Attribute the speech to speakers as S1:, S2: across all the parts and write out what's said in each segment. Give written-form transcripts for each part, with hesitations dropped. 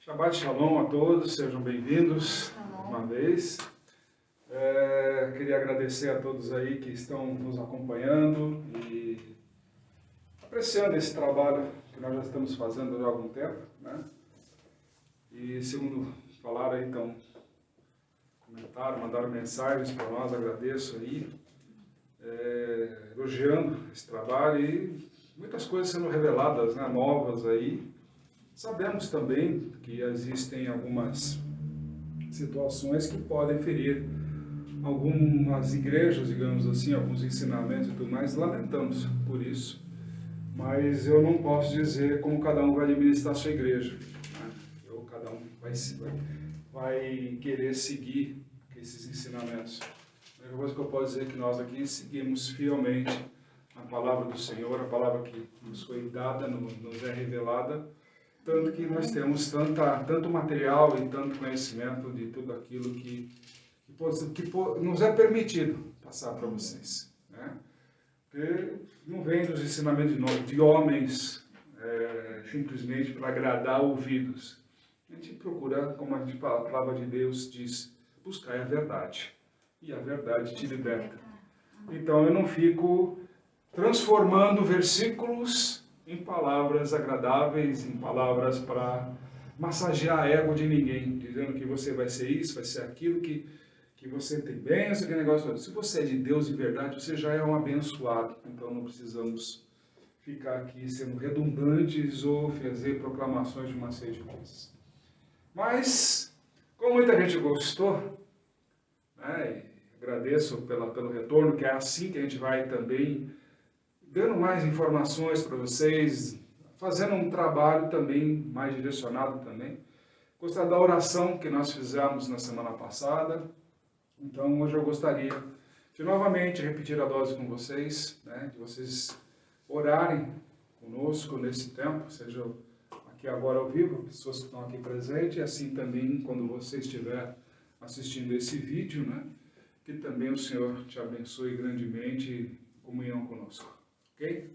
S1: Shabbat Shalom a todos, sejam bem-vindos uma vez. Queria agradecer a todos aí que estão nos acompanhando e apreciando esse trabalho que nós já estamos fazendo há algum tempo, né? E segundo falaram aí, então, comentaram, mandaram mensagens para nós, agradeço aí, elogiando esse trabalho e muitas coisas sendo reveladas, né, novas aí. Sabemos também que existem algumas situações que podem ferir algumas igrejas, digamos assim, alguns ensinamentos e tudo mais. Lamentamos por isso, mas eu não posso dizer como cada um vai administrar a sua igreja, né? Cada um vai querer seguir esses ensinamentos. A única coisa que eu posso dizer é que nós aqui seguimos fielmente a palavra do Senhor, a palavra que nos foi dada, nos é revelada, tanto que nós temos tanto material e tanto conhecimento de tudo aquilo que nos é permitido passar para vocês, né? Porque não vem dos ensinamentos de homens simplesmente para agradar ouvidos. A gente procura, como a palavra de Deus diz, buscar a verdade. E a verdade te liberta. Então eu não fico transformando versículos em palavras agradáveis, em palavras para massagear a ego de ninguém, dizendo que você vai ser isso, vai ser aquilo, que você tem bênção, que negócio. Se você é de Deus de verdade, você já é um abençoado. Então não precisamos ficar aqui sendo redundantes ou fazer proclamações de uma série de coisas. Mas, como muita gente gostou, né, agradeço pelo retorno, que é assim que a gente vai também dando mais informações para vocês, fazendo um trabalho também mais direcionado também. Gostaria da oração que nós fizemos na semana passada. Então hoje eu gostaria de novamente repetir a dose com vocês, né, de vocês orarem conosco nesse tempo, seja aqui agora ao vivo, pessoas que estão aqui presentes, e assim também quando você estiver assistindo esse vídeo, né, que também o Senhor te abençoe grandemente em comunhão conosco. Ok?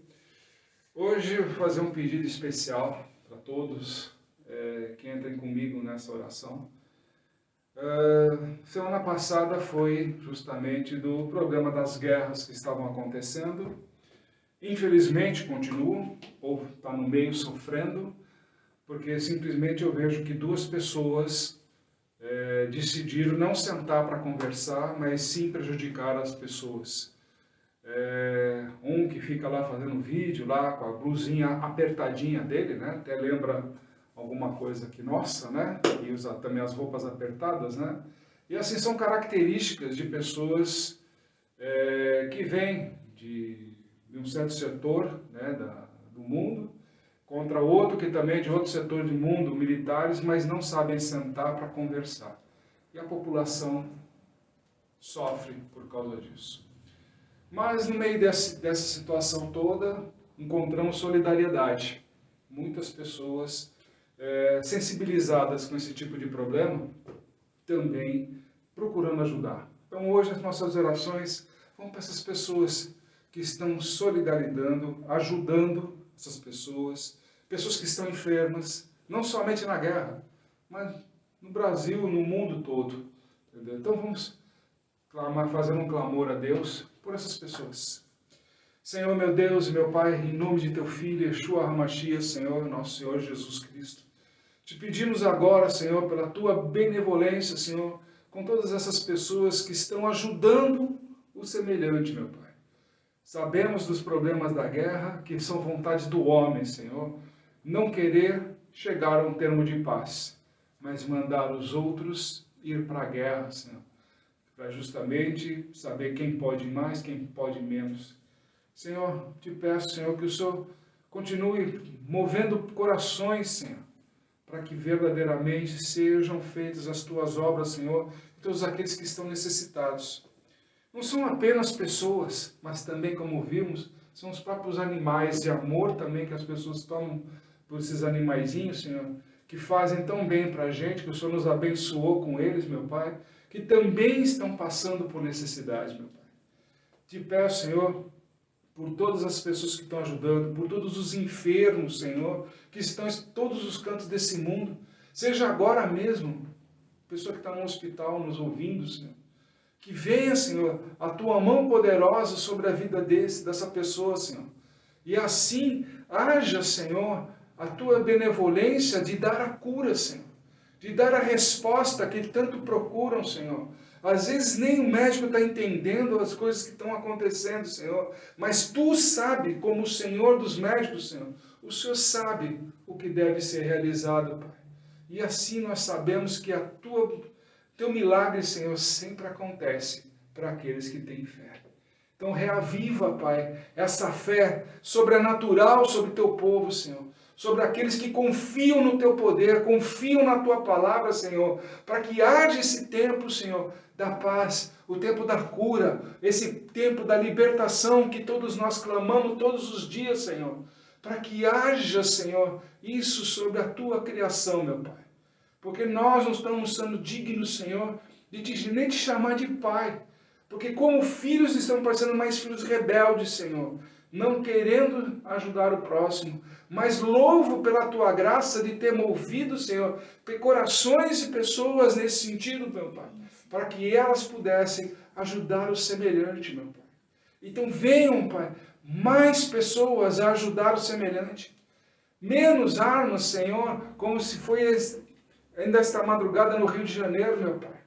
S1: Hoje eu vou fazer um pedido especial para todos que entrem comigo nessa oração. Semana passada foi justamente do problema das guerras que estavam acontecendo. Infelizmente continuam, o povo está no meio sofrendo, porque simplesmente eu vejo que duas pessoas decidiram não sentar para conversar, mas sim prejudicar as pessoas. Um que fica lá fazendo vídeo, lá com a blusinha apertadinha dele, né? Até lembra alguma coisa que nossa, né? E usa também as roupas apertadas, né? E assim são características de pessoas que vêm de um certo setor, né, do mundo, contra outro que também é de outro setor do mundo, militares, mas não sabem sentar para conversar. E a população sofre por causa disso. Mas no meio dessa situação toda, encontramos solidariedade. Muitas pessoas sensibilizadas com esse tipo de problema, também procurando ajudar. Então hoje as nossas orações vão para essas pessoas que estão solidarizando, ajudando essas pessoas que estão enfermas, não somente na guerra, mas no Brasil, no mundo todo. Entendeu? Então vamos fazer um clamor a Deus por essas pessoas. Senhor, meu Deus e meu Pai, em nome de Teu Filho, Yeshua HaMashiach, Senhor, nosso Senhor Jesus Cristo, te pedimos agora, Senhor, pela Tua benevolência, Senhor, com todas essas pessoas que estão ajudando o semelhante, meu Pai. Sabemos dos problemas da guerra, que são vontade do homem, Senhor, não querer chegar a um termo de paz, mas mandar os outros ir para a guerra, Senhor, para justamente saber quem pode mais, quem pode menos. Senhor, te peço, Senhor, que o Senhor continue movendo corações, Senhor, para que verdadeiramente sejam feitas as Tuas obras, Senhor, e todos aqueles que estão necessitados. Não são apenas pessoas, mas também, como vimos, são os próprios animais de amor também que as pessoas tomam por esses animaizinhos, Senhor, que fazem tão bem para a gente, que o Senhor nos abençoou com eles, meu Pai, que também estão passando por necessidade, meu Pai. Te peço, Senhor, por todas as pessoas que estão ajudando, por todos os enfermos, Senhor, que estão em todos os cantos desse mundo, seja agora mesmo, pessoa que está no hospital nos ouvindo, Senhor, que venha, Senhor, a tua mão poderosa sobre a vida dessa pessoa, Senhor. E assim, haja, Senhor, a tua benevolência de dar a cura, Senhor. De dar a resposta que tanto procuram, Senhor. Às vezes nem o médico está entendendo as coisas que estão acontecendo, Senhor. Mas tu sabe, como o Senhor dos médicos, Senhor. O Senhor sabe o que deve ser realizado, Pai. E assim nós sabemos que teu milagre, Senhor, sempre acontece para aqueles que têm fé. Então reaviva, Pai, essa fé sobrenatural sobre teu povo, Senhor. Sobre aqueles que confiam no teu poder, confiam na tua palavra, Senhor. Para que haja esse tempo, Senhor, da paz, o tempo da cura, esse tempo da libertação que todos nós clamamos todos os dias, Senhor. Para que haja, Senhor, isso sobre a tua criação, meu Pai. Porque nós não estamos sendo dignos, Senhor, de nem te chamar de Pai. Porque como filhos estamos parecendo mais filhos rebeldes, Senhor. Não querendo ajudar o próximo. Mas louvo pela tua graça de ter movido, Senhor, corações e pessoas nesse sentido, meu Pai. Para que elas pudessem ajudar o semelhante, meu Pai. Então venham, Pai, mais pessoas a ajudar o semelhante. Menos armas, Senhor, como se foi ainda esta madrugada no Rio de Janeiro, meu Pai.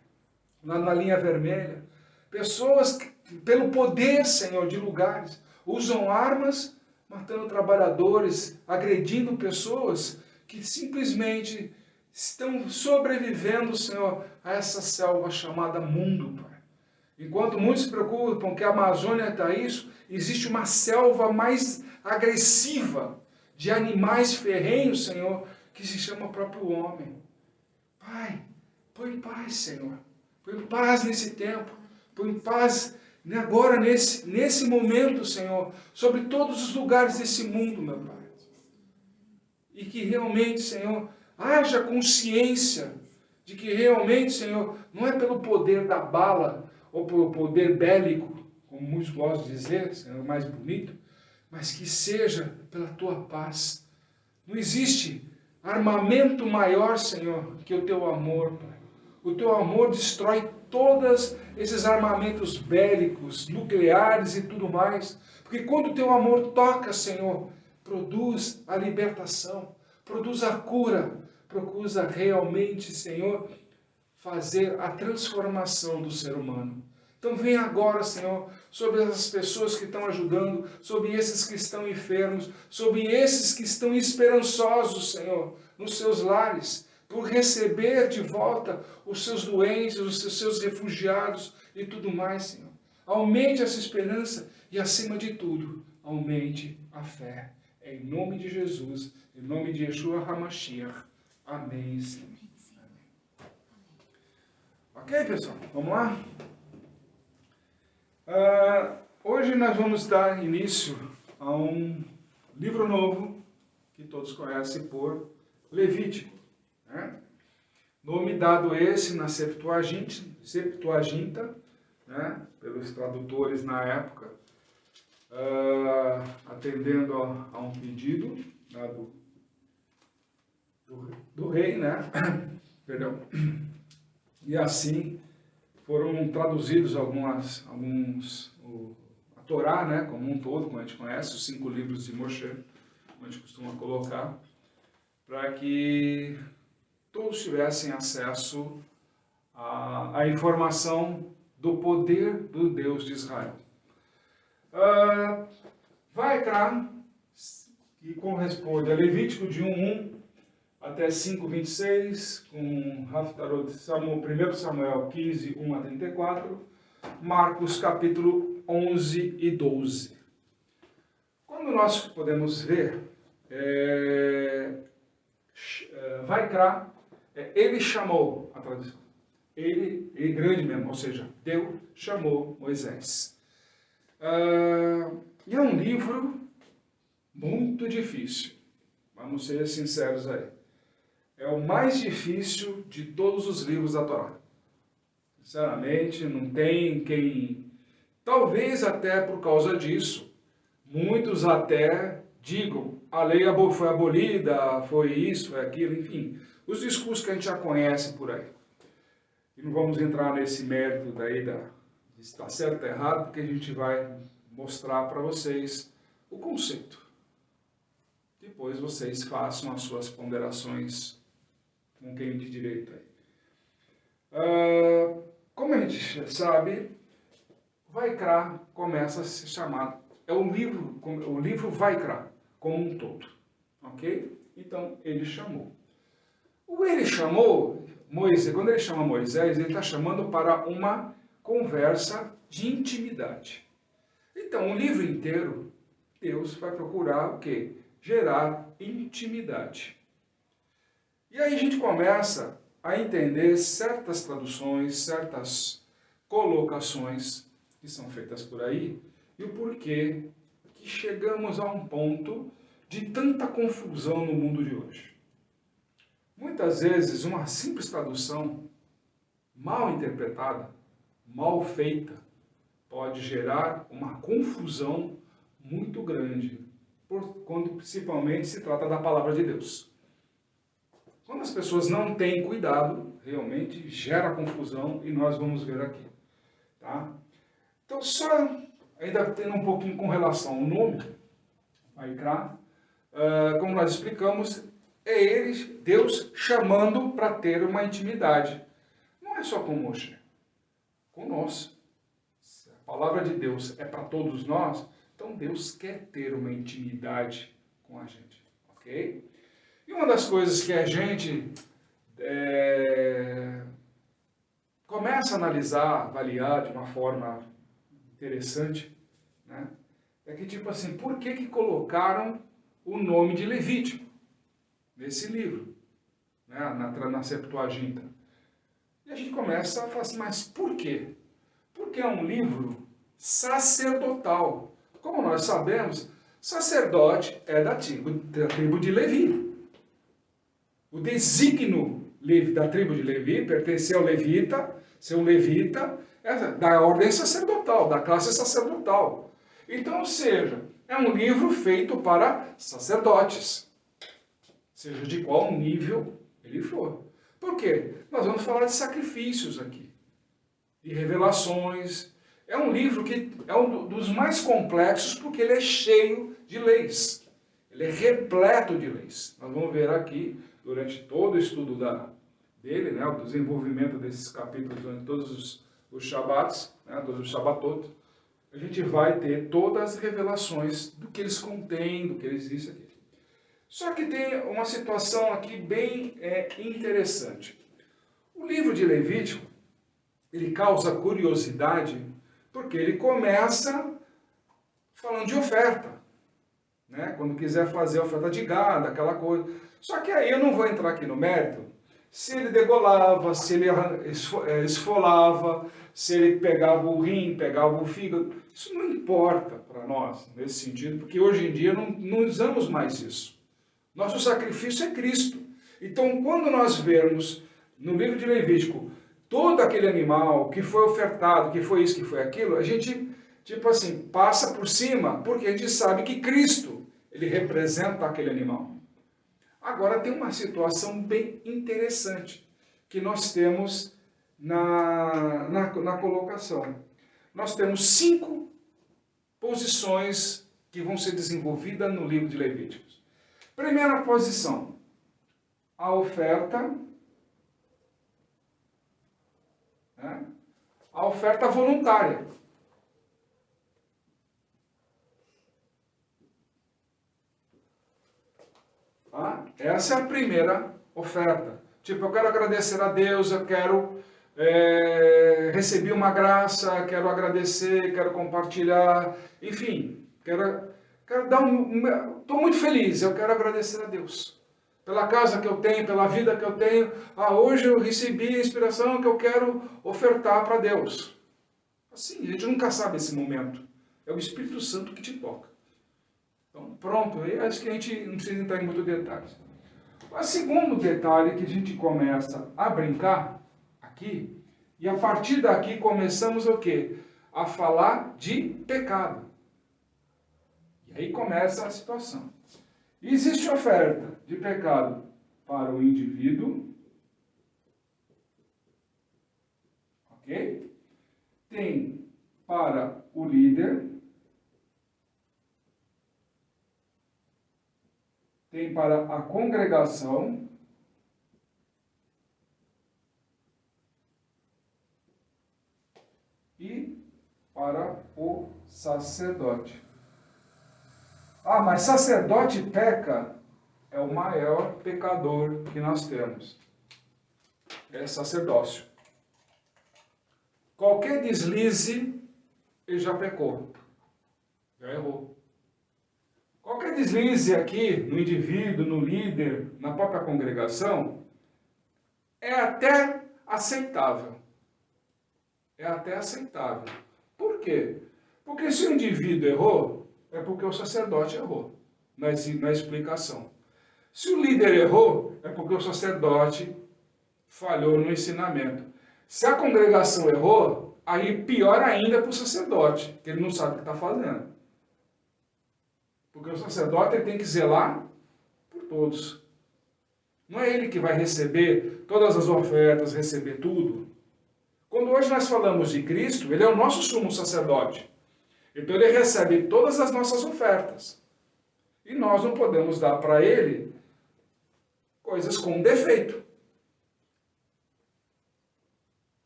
S1: Lá na linha vermelha. Pessoas que, pelo poder, Senhor, de lugares, usam armas, matando trabalhadores, agredindo pessoas que simplesmente estão sobrevivendo, Senhor, a essa selva chamada mundo, Pai. Enquanto muitos se preocupam que a Amazônia está isso, existe uma selva mais agressiva de animais ferrenhos, Senhor, que se chama o próprio homem. Pai, põe paz, Senhor. Põe paz nesse tempo. Põe paz agora, nesse momento, Senhor, sobre todos os lugares desse mundo, meu Pai. E que realmente, Senhor, haja consciência de que realmente, Senhor, não é pelo poder da bala ou pelo poder bélico, como muitos gostam de dizer, Senhor, mais bonito, mas que seja pela tua paz. Não existe armamento maior, Senhor, que o teu amor, Pai. O teu amor destrói todos esses armamentos bélicos, nucleares e tudo mais. Porque quando o teu amor toca, Senhor, produz a libertação, produz a cura, produz realmente, Senhor, fazer a transformação do ser humano. Então vem agora, Senhor, sobre essas pessoas que estão ajudando, sobre esses que estão enfermos, sobre esses que estão esperançosos, Senhor, nos seus lares, por receber de volta os seus doentes, os seus refugiados e tudo mais, Senhor. Aumente essa esperança e, acima de tudo, aumente a fé. Em nome de Jesus, em nome de Yeshua HaMashiach. Amém, Senhor. Ok, pessoal? Vamos lá? Hoje nós vamos dar início a um livro novo que todos conhecem por Levítico. Né? Nome dado esse na Septuaginta, né? Pelos tradutores na época, atendendo a um pedido, né? do rei, né? Perdão. E assim foram traduzidos a Torá, né? Como um todo, como a gente conhece, os 5 livros de Moshe, como a gente costuma colocar, para que todos tivessem acesso à informação do poder do Deus de Israel. Vai cá, e corresponde a Levítico de 1:1 até 5:26, com Haftarot, 1 Samuel 15, 1 a 34, Marcos capítulo 11 e 12. Quando nós podemos ver, Vaikra, ele chamou, a tradução, ele grande mesmo, ou seja, Deus chamou Moisés. E é um livro muito difícil, vamos ser sinceros aí. É o mais difícil de todos os livros da Torá. Sinceramente, não tem quem... Talvez até por causa disso, muitos até digam, a lei foi abolida, foi isso, foi aquilo, enfim, os discursos que a gente já conhece por aí. E não vamos entrar nesse mérito daí de se está certo ou errado, porque a gente vai mostrar para vocês o conceito. Depois vocês façam as suas ponderações com quem de direito aí. Como a gente sabe, Vaikra começa a se chamar, é o livro Vaikra como um todo, ok? Então ele chamou. Ele chamou Moisés, quando ele chama Moisés, ele está chamando para uma conversa de intimidade. Então o livro inteiro, Deus vai procurar o quê? Gerar intimidade. E aí a gente começa a entender certas traduções, certas colocações que são feitas por aí, e o porquê que chegamos a um ponto de tanta confusão no mundo de hoje. Muitas vezes uma simples tradução mal interpretada, mal feita, pode gerar uma confusão muito grande, quando principalmente se trata da palavra de Deus. Quando as pessoas não têm cuidado, realmente gera confusão, e nós vamos ver aqui. Tá? Então, só ainda tendo um pouquinho com relação ao nome, Vaikra, como nós explicamos, é ele, Deus, chamando para ter uma intimidade. Não é só com Moshe, com nós. Se a palavra de Deus é para todos nós, então Deus quer ter uma intimidade com a gente, ok? E uma das coisas que a gente começa a analisar, avaliar de uma forma interessante, né? É que tipo assim, por que colocaram o nome de Levítico nesse livro, né? na Septuaginta? E a gente começa a falar assim, mas por quê? Porque é um livro sacerdotal. Como nós sabemos, sacerdote é da tribo de Levi. O desígnio da tribo de Levi, pertencer ao levita, ser um levita, é da ordem sacerdotal, da classe sacerdotal. Então, ou seja, é um livro feito para sacerdotes, seja de qual nível ele for. Por quê? Nós vamos falar de sacrifícios aqui, de revelações. É um livro que é um dos mais complexos porque ele é cheio de leis. Ele é repleto de leis. Nós vamos ver aqui, durante todo o estudo dele, né, o desenvolvimento desses capítulos durante todos os Shabbats, né, todos os Shabbatot, a gente vai ter todas as revelações do que eles contêm, do que eles dizem aqui. Só que tem uma situação aqui bem interessante. O livro de Levítico, ele causa curiosidade porque ele começa falando de oferta, né? Quando quiser fazer oferta de gado, aquela coisa. Só que aí eu não vou entrar aqui no mérito se ele degolava, se ele esfolava, se ele pegava o rim, pegava o fígado. Isso não importa para nós, nesse sentido, porque hoje em dia não usamos mais isso. Nosso sacrifício é Cristo. Então, quando nós vermos no livro de Levítico todo aquele animal que foi ofertado, que foi isso, que foi aquilo, a gente, tipo assim, passa por cima, porque a gente sabe que Cristo, ele representa aquele animal. Agora tem uma situação bem interessante que nós temos na colocação. Nós temos 5 posições que vão ser desenvolvidas no livro de Levíticos. Primeira posição, a oferta, né? A oferta voluntária. Tá? Essa é a primeira oferta. Tipo, eu quero agradecer a Deus, eu quero receber uma graça, quero agradecer, quero compartilhar, enfim, quero dar estou muito feliz, eu quero agradecer a Deus. Pela casa que eu tenho, pela vida que eu tenho. Hoje eu recebi a inspiração que eu quero ofertar para Deus. Assim, a gente nunca sabe esse momento. É o Espírito Santo que te toca. Então, pronto, eu acho que a gente não precisa entrar em muitos detalhes. O segundo detalhe que a gente começa a brincar aqui, e a partir daqui começamos o quê? A falar de pecado. E Aí começa a situação. Existe oferta de pecado para o indivíduo, ok? Tem para o líder, tem para a congregação, e para o sacerdote. Ah, mas sacerdote peca? É o maior pecador que nós temos. É sacerdócio. Qualquer deslize, ele já pecou. Já errou. Qualquer deslize aqui, no indivíduo, no líder, na própria congregação, é até aceitável. É até aceitável. Por quê? Porque se o indivíduo errou, é porque o sacerdote errou na explicação. Se o líder errou, é porque o sacerdote falhou no ensinamento. Se a congregação errou, aí pior ainda para o sacerdote, que ele não sabe o que está fazendo. Porque o sacerdote ele tem que zelar por todos. Não é ele que vai receber todas as ofertas, receber tudo. Quando hoje nós falamos de Cristo, ele é o nosso sumo sacerdote. Então ele recebe todas as nossas ofertas. E nós não podemos dar para ele coisas com defeito.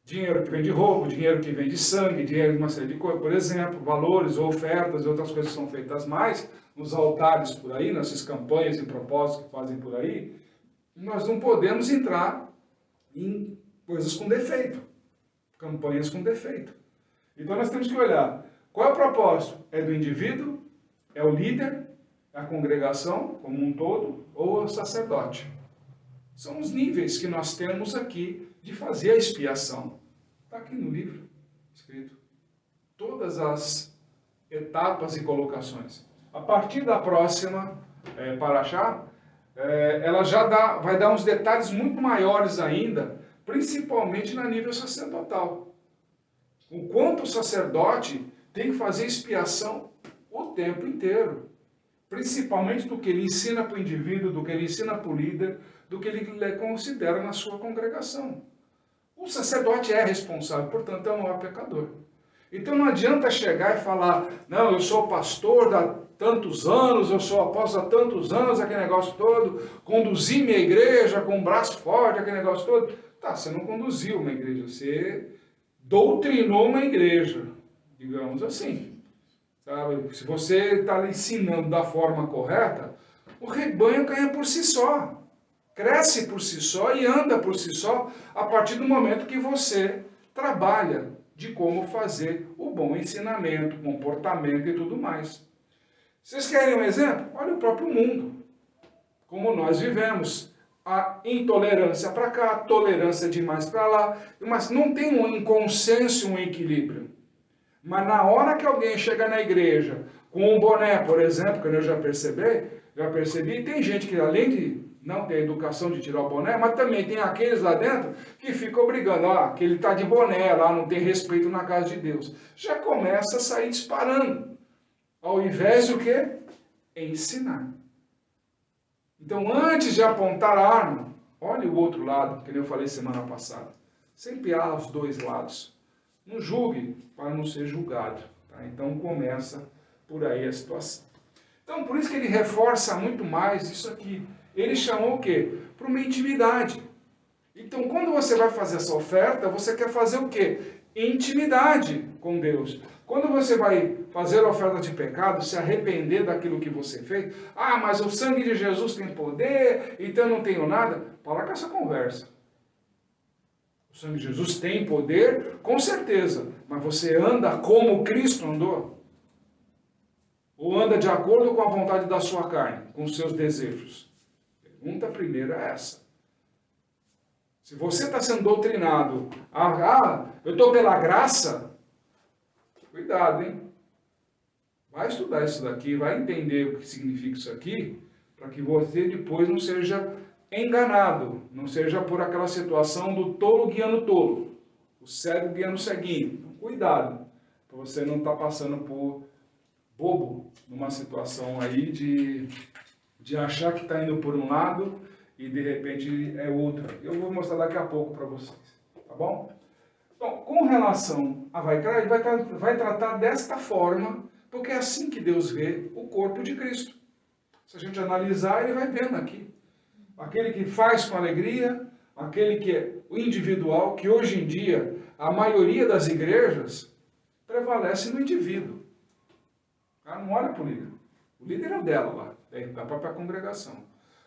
S1: Dinheiro que vem de roubo, dinheiro que vem de sangue, dinheiro de uma série de coisas, por exemplo, valores, ofertas e outras coisas que são feitas mais nos altares por aí, nessas campanhas e propósitos que fazem por aí, nós não podemos entrar em coisas com defeito, campanhas com defeito. Então nós temos que olhar qual é o propósito? É do indivíduo? É o líder? É a congregação como um todo? Ou é o sacerdote? São os níveis que nós temos aqui de fazer a expiação. Está aqui no livro, escrito. Todas as etapas e colocações. A partir da próxima paraxá, ela já vai dar uns detalhes muito maiores ainda, principalmente na nível sacerdotal. O quanto o sacerdote tem que fazer expiação o tempo inteiro. Principalmente do que ele ensina para o indivíduo, do que ele ensina para o líder, do que ele considera na sua congregação. O sacerdote é responsável, portanto, é o maior pecador. Então não adianta chegar e falar, não, eu sou pastor há tantos anos, eu sou apóstolo há tantos anos, aquele negócio todo, conduzi minha igreja com um braço forte, aquele negócio todo. Tá, você não conduziu uma igreja, você doutrinou uma igreja, digamos assim. Sabe? Se você está ensinando da forma correta, o rebanho ganha por si só. Cresce por si só e anda por si só a partir do momento que você trabalha de como fazer o bom ensinamento, comportamento e tudo mais. Vocês querem um exemplo? Olha o próprio mundo, como nós vivemos. A intolerância para cá, tolerância demais para lá, mas não tem um consenso, um equilíbrio. Mas na hora que alguém chega na igreja com um boné, por exemplo, que eu já percebi, tem gente que além de não ter a educação de tirar o boné, mas também tem aqueles lá dentro que ficam brigando, que ele está de boné lá, não tem respeito na casa de Deus. Já começa a sair disparando, ao invés de o quê? Ensinar. Então, antes de apontar a arma, olhe o outro lado, que eu falei semana passada. Sempre há os dois lados. Não julgue para não ser julgado. Tá? Então, começa por aí a situação. Então, por isso que ele reforça muito mais isso aqui. Ele chamou o quê? Para uma intimidade. Então, quando você vai fazer essa oferta, você quer fazer o quê? Intimidade com Deus. Quando você vai fazer a oferta de pecado, se arrepender daquilo que você fez, mas o sangue de Jesus tem poder, então eu não tenho nada. Para com essa conversa. O sangue de Jesus tem poder, com certeza, mas você anda como Cristo andou? Ou anda de acordo com a vontade da sua carne, com os seus desejos? Pergunta primeira é essa. Se você está sendo doutrinado, eu estou pela graça, cuidado, hein? Vai estudar isso daqui, vai entender o que significa isso aqui, para que você depois não seja enganado, não seja por aquela situação do tolo guiando o tolo, o cego guiando o ceguinho. Então, cuidado, para você não estar passando por bobo numa situação aí de achar que está indo por um lado e de repente é outro. Eu vou mostrar daqui a pouco para vocês, tá bom? Então, com relação a Vaikra, ele vai tratar desta forma, porque é assim que Deus vê o corpo de Cristo. Se a gente analisar, ele vai vendo aqui. Aquele que faz com alegria, aquele que é o individual, que hoje em dia a maioria das igrejas prevalece no indivíduo. Ela não olha para o líder. O líder é o dela lá, da própria congregação.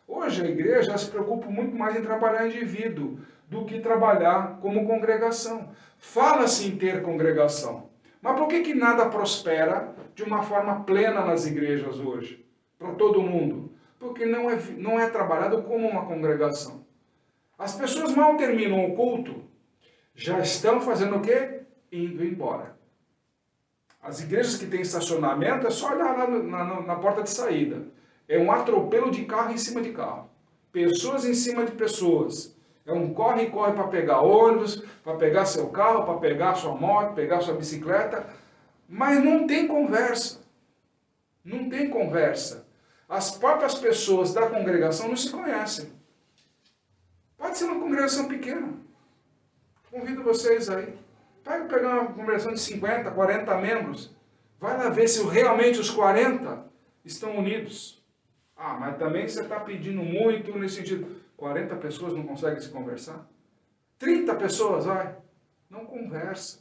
S1: Hoje a igreja se preocupa muito mais em trabalhar indivíduo do que trabalhar como congregação. Fala-se em ter congregação. Mas por que nada prospera de uma forma plena nas igrejas hoje? Para todo mundo? Porque não é trabalhado como uma congregação. As pessoas mal terminam o culto, já estão fazendo o quê? Indo embora. As igrejas que têm estacionamento, é só olhar lá na porta de saída. É um atropelo de carro em cima de carro. Pessoas em cima de pessoas. É um corre-corre para pegar ônibus, para pegar seu carro, para pegar sua moto, pegar sua bicicleta. Mas não tem conversa. Não tem conversa. As próprias pessoas da congregação não se conhecem. Pode ser uma congregação pequena. Convido vocês aí. Vai pegar uma congregação de 50, 40 membros. Vai lá ver se realmente os 40 estão unidos. Ah, mas também você está pedindo muito nesse sentido. 40 pessoas não conseguem se conversar? 30 pessoas, vai. Não conversa.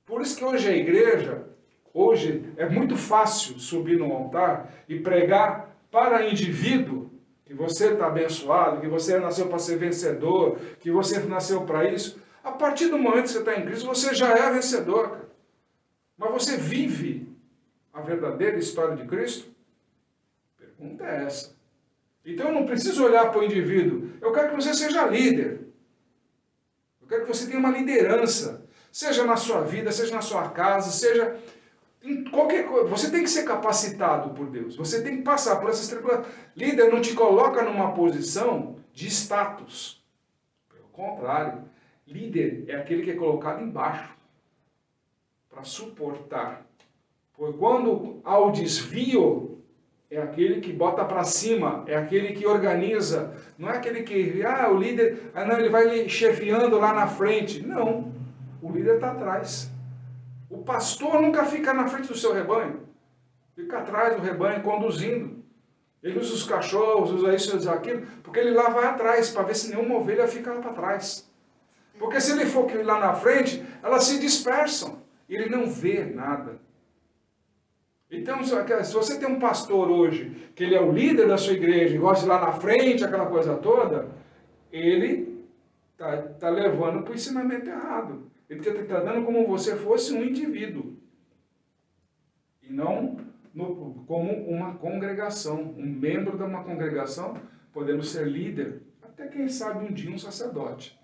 S1: Por isso que hoje a igreja, hoje é muito fácil subir no altar e pregar para indivíduo que você está abençoado, que você nasceu para ser vencedor, que você nasceu para isso. A partir do momento que você está em Cristo, você já é vencedor, cara. Mas você vive a verdadeira história de Cristo? A pergunta é essa. Então eu não preciso olhar para o indivíduo. Eu quero que você seja líder. Eu quero que você tenha uma liderança. Seja na sua vida, seja na sua casa, seja em qualquer coisa. Você tem que ser capacitado por Deus. Você tem que passar por essas tribulações. Líder não te coloca numa posição de status. Pelo contrário. Líder é aquele que é colocado embaixo para suportar. Porque quando há o desvio, é aquele que bota para cima, é aquele que organiza. Não é aquele que, o líder, não, ele vai chefiando lá na frente. Não, o líder está atrás. O pastor nunca fica na frente do seu rebanho. Fica atrás do rebanho, conduzindo. Ele usa os cachorros, usa isso, usa aquilo, porque ele lá vai atrás, para ver se nenhuma ovelha fica lá para trás. Porque se ele for lá na frente, elas se dispersam. E ele não vê nada. Então, se você tem um pastor hoje, que ele é o líder da sua igreja, e gosta de ir lá na frente, aquela coisa toda, ele está levando para o ensinamento errado. Ele está tratando como você fosse um indivíduo. E não como uma congregação. Um membro de uma congregação, podendo ser líder, até quem sabe um dia um sacerdote.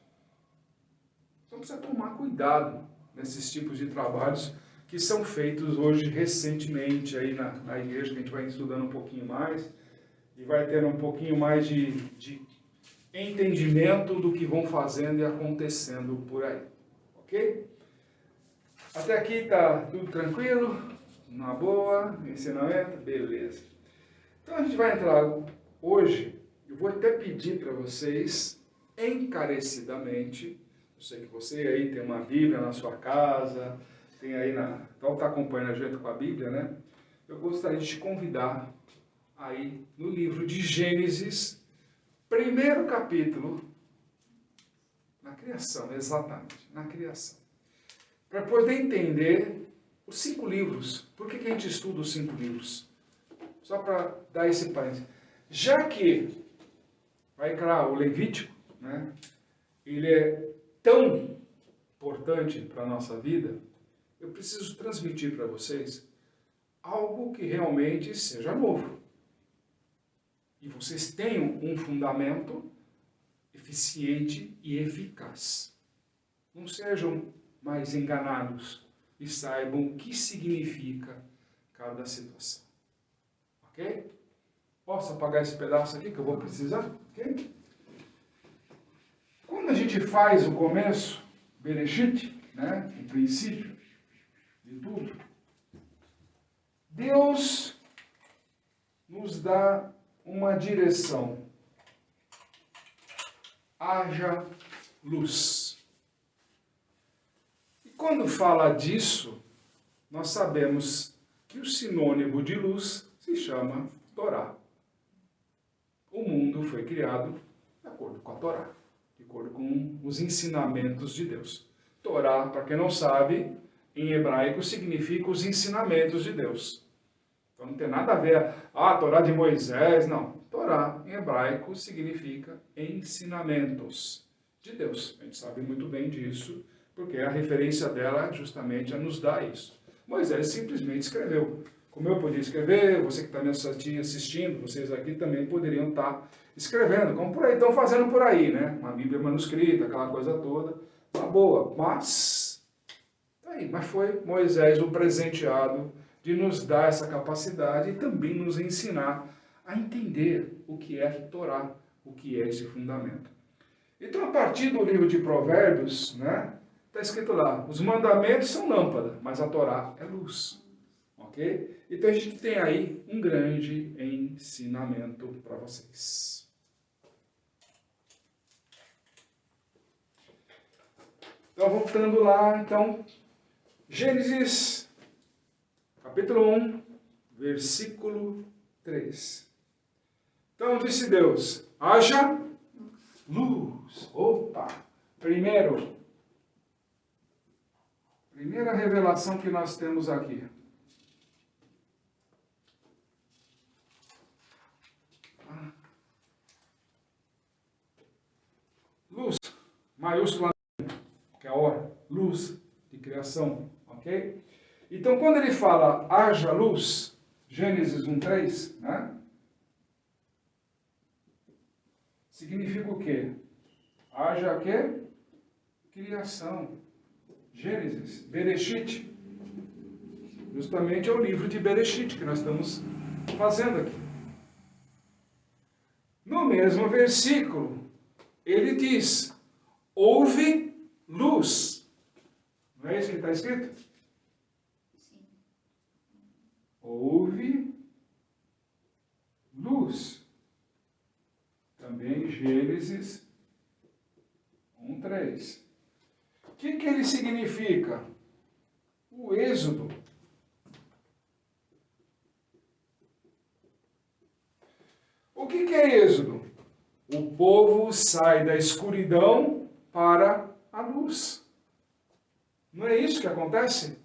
S1: Então precisa tomar cuidado nesses tipos de trabalhos que são feitos hoje recentemente aí na igreja, que a gente vai estudando um pouquinho mais e vai tendo um pouquinho mais de entendimento do que vão fazendo e acontecendo por aí. Ok? Até aqui está tudo tranquilo, na boa, ensinamento, beleza. Então a gente vai entrar hoje, eu vou até pedir para vocês encarecidamente. Eu sei que você aí tem uma Bíblia na sua casa, tem aí então está acompanhando a gente com a Bíblia, né? Eu gostaria de te convidar aí no livro de Gênesis, primeiro capítulo, na criação, exatamente, na criação. Para poder entender os 5 livros. Por que a gente estuda os 5 livros? Só para dar esse parênteses. Já que vai criar o Levítico, né? Ele é tão importante para a nossa vida, eu preciso transmitir para vocês algo que realmente seja novo. E vocês tenham um fundamento eficiente e eficaz. Não sejam mais enganados e saibam o que significa cada situação. Ok? Posso apagar esse pedaço aqui que eu vou precisar? Ok? Quando a gente faz o começo, Bereshit, né, o princípio de tudo, Deus nos dá uma direção. Haja luz. E quando fala disso, nós sabemos que o sinônimo de luz se chama Torá. O mundo foi criado de acordo com a Torá, de acordo com os ensinamentos de Deus. Torá, para quem não sabe, em hebraico significa os ensinamentos de Deus. Então não tem nada a ver, a Torá de Moisés, não. Torá, em hebraico, significa ensinamentos de Deus. A gente sabe muito bem disso, porque a referência dela justamente a nos dá isso. Moisés simplesmente escreveu. Como eu podia escrever, você que está me assistindo, vocês aqui também poderiam estar escrevendo, como por aí estão fazendo por aí, né? Uma Bíblia manuscrita, aquela coisa toda, tá boa. Mas foi Moisés o presenteado de nos dar essa capacidade e também nos ensinar a entender o que é Torá, o que é esse fundamento. Então, a partir do livro de Provérbios, né, está escrito lá, os mandamentos são lâmpada, mas a Torá é luz. Ok? Então, a gente tem aí um grande ensinamento para vocês. Então, voltando lá, então, Gênesis, capítulo 1, versículo 3. Então, disse Deus, haja luz. Opa! Primeira revelação que nós temos aqui. Luz, maiúscula, que é a hora, luz de criação, ok? Então, quando ele fala haja luz, Gênesis 1:3, né? Significa o quê? Haja o quê? Criação. Gênesis, Bereshit. Justamente é o livro de Bereshit que nós estamos fazendo aqui. No mesmo versículo, ele diz, houve luz. Não é isso que está escrito?
S2: Sim.
S1: Houve luz. Também Gênesis 1:3. O que ele significa? O êxodo. O que é êxodo? O povo sai da escuridão para a luz. Não é isso que acontece?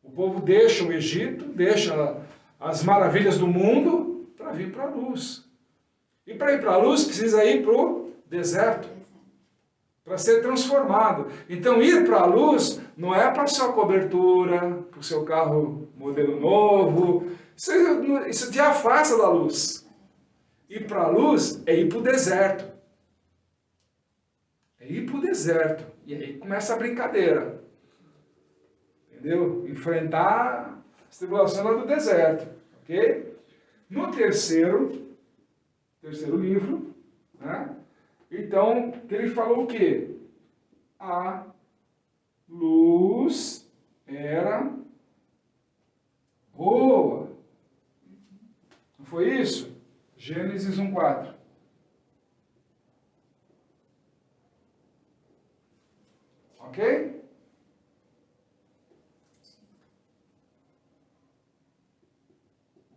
S1: O povo deixa o Egito, deixa as maravilhas do mundo para vir para a luz. E para ir para a luz precisa ir para o deserto, para ser transformado. Então ir para a luz não é para a sua cobertura, para o seu carro modelo novo. Isso te afasta da luz. Ir para a luz é ir para o deserto. É ir para o deserto. E aí começa a brincadeira. Entendeu? Enfrentar as tribulações lá do deserto. Ok? No terceiro livro, né? Então, ele falou o quê? A luz era boa. Não foi isso? Gênesis 1:4. Ok?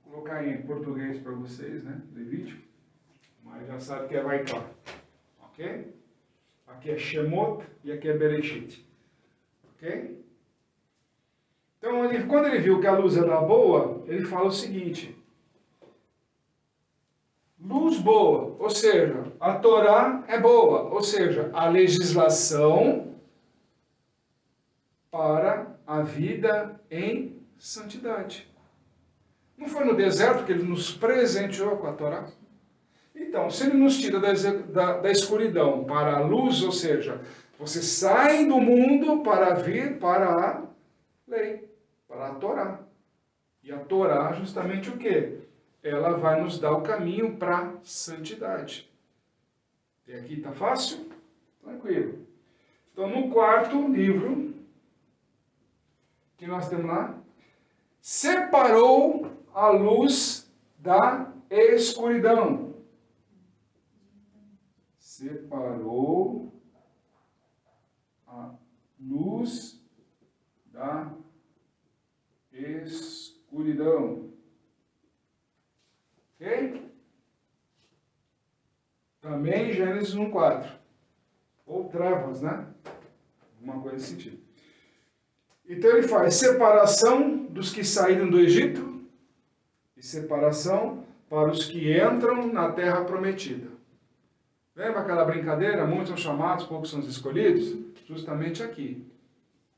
S1: Vou colocar em português para vocês, né? Levítico. Mas já sabe que é Vaikra. Ok? Aqui é Shemot e aqui é Bereshit. Ok? Então, quando ele viu que a luz era boa, ele fala o seguinte. Luz boa, ou seja, a Torá é boa, ou seja, a legislação para a vida em santidade. Não foi no deserto que ele nos presenteou com a Torá? Então, se ele nos tira da escuridão para a luz, ou seja, você sai do mundo para vir para a lei, para a Torá. E a Torá, justamente o quê? Ela vai nos dar o caminho para a santidade. E aqui está fácil? Tranquilo. Então, no quarto livro, que nós temos lá, separou a luz da escuridão. Separou a luz da escuridão. Ok? Também Gênesis 1:4. Ou trevas, né? Alguma coisa nesse sentido. Então ele faz separação dos que saíram do Egito e separação para os que entram na terra prometida. Lembra aquela brincadeira? Muitos são chamados, poucos são os escolhidos? Justamente aqui.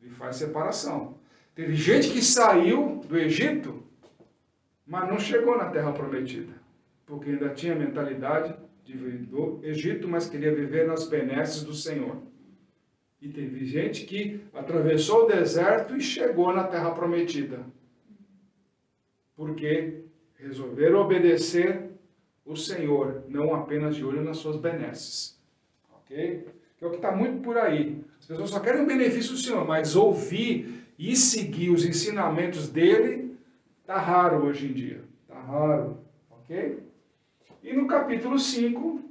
S1: Ele faz separação. Teve gente que saiu do Egito, mas não chegou na terra prometida. Porque ainda tinha a mentalidade do Egito, mas queria viver nas benesses do Senhor. E teve gente que atravessou o deserto e chegou na terra prometida. Porque resolveram obedecer o Senhor, não apenas de olho nas suas benesses. Ok? Que é o que está muito por aí. As pessoas só querem o benefício do Senhor, mas ouvir e seguir os ensinamentos dele está raro hoje em dia. Está raro. Ok? E no capítulo 5,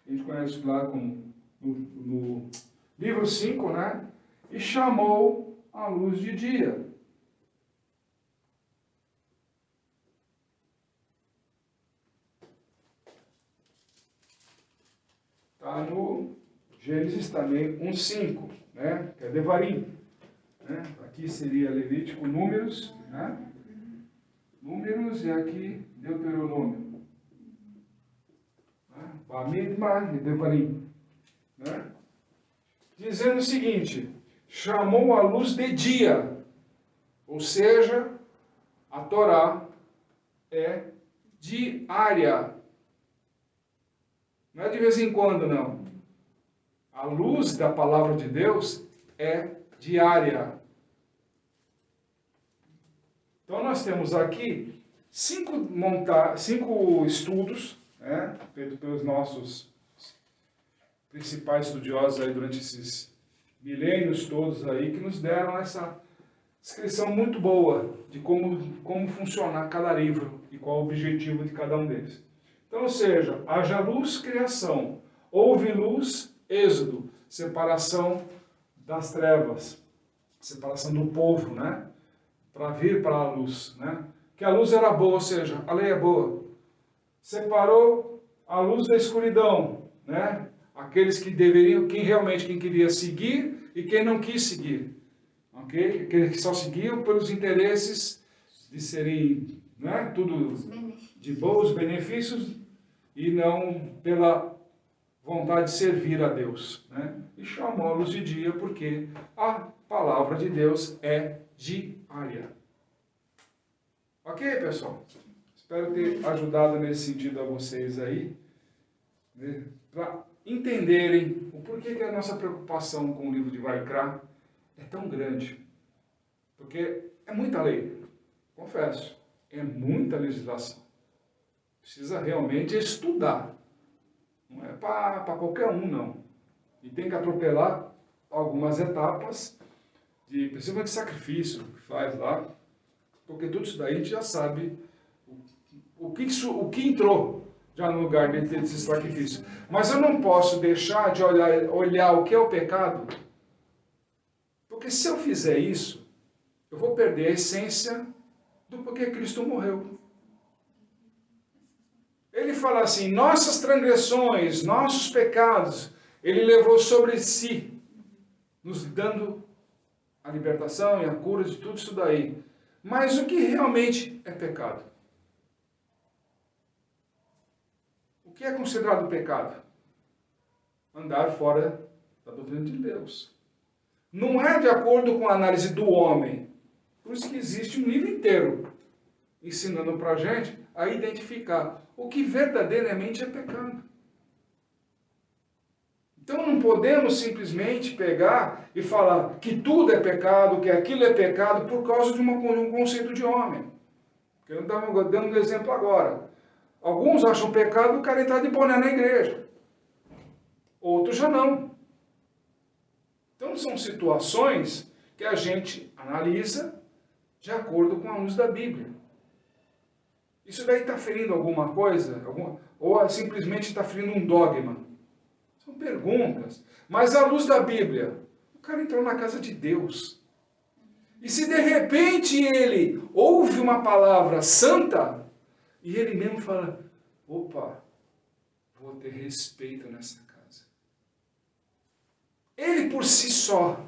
S1: a gente conhece lá como no livro 5, né? E chamou a luz de dia. Está no Gênesis também 1:5, né? Que é Devarim. Né? Aqui seria Levítico, Números, né? Números e aqui Deuteronômio. Bamidbar e Devarim. Né? Dizendo o seguinte, chamou a luz de dia, ou seja, a Torá é diária. Não é de vez em quando, não. A luz da palavra de Deus é diária. Então nós temos aqui 5 estudos, né, feitos pelos nossos principais estudiosos aí durante esses milênios todos aí, que nos deram essa descrição muito boa de como funciona cada livro e qual o objetivo de cada um deles. Então, ou seja, haja luz, criação. Houve luz, êxodo, separação das trevas, separação do povo, né? Para vir para a luz, né? Que a luz era boa, ou seja, a lei é boa. Separou a luz da escuridão, né? Aqueles que deveriam, quem queria seguir e quem não quis seguir. Ok? Aqueles que só seguiam pelos interesses de serem, né? Tudo de bons benefícios e não pela vontade de servir a Deus, né? E chamou a luz de dia porque a palavra de Deus é diária. Ok, pessoal? Espero ter ajudado nesse sentido a vocês aí, né? Para entenderem o porquê que a nossa preocupação com o livro de Vaikra é tão grande. Porque é muita lei, confesso, é muita legislação. Precisa realmente estudar. Não é para qualquer um, não. E tem que atropelar algumas etapas, principalmente de sacrifício que faz lá, porque tudo isso daí a gente já sabe o que entrou já no lugar desse sacrifício. Mas eu não posso deixar de olhar o que é o pecado, porque se eu fizer isso, eu vou perder a essência do porquê Cristo morreu. Ele fala assim, nossas transgressões, nossos pecados, ele levou sobre si, nos dando a libertação e a cura de tudo isso daí. Mas o que realmente é pecado? O que é considerado pecado? Andar fora da doutrina de Deus. Não é de acordo com a análise do homem. Por isso que existe um livro inteiro ensinando para a gente a identificar o que verdadeiramente é pecado. Então não podemos simplesmente pegar e falar que tudo é pecado, que aquilo é pecado, por causa de um conceito de homem. Eu estou dando um exemplo agora. Alguns acham pecado o cara entrar de boné na igreja. Outros já não. Então são situações que a gente analisa de acordo com a luz da Bíblia. Isso daí está ferindo alguma coisa? Ou simplesmente está ferindo um dogma? São perguntas. Mas à luz da Bíblia, o cara entrou na casa de Deus. E se de repente ele ouve uma palavra santa, e ele mesmo fala, opa, vou ter respeito nessa casa. Ele por si só,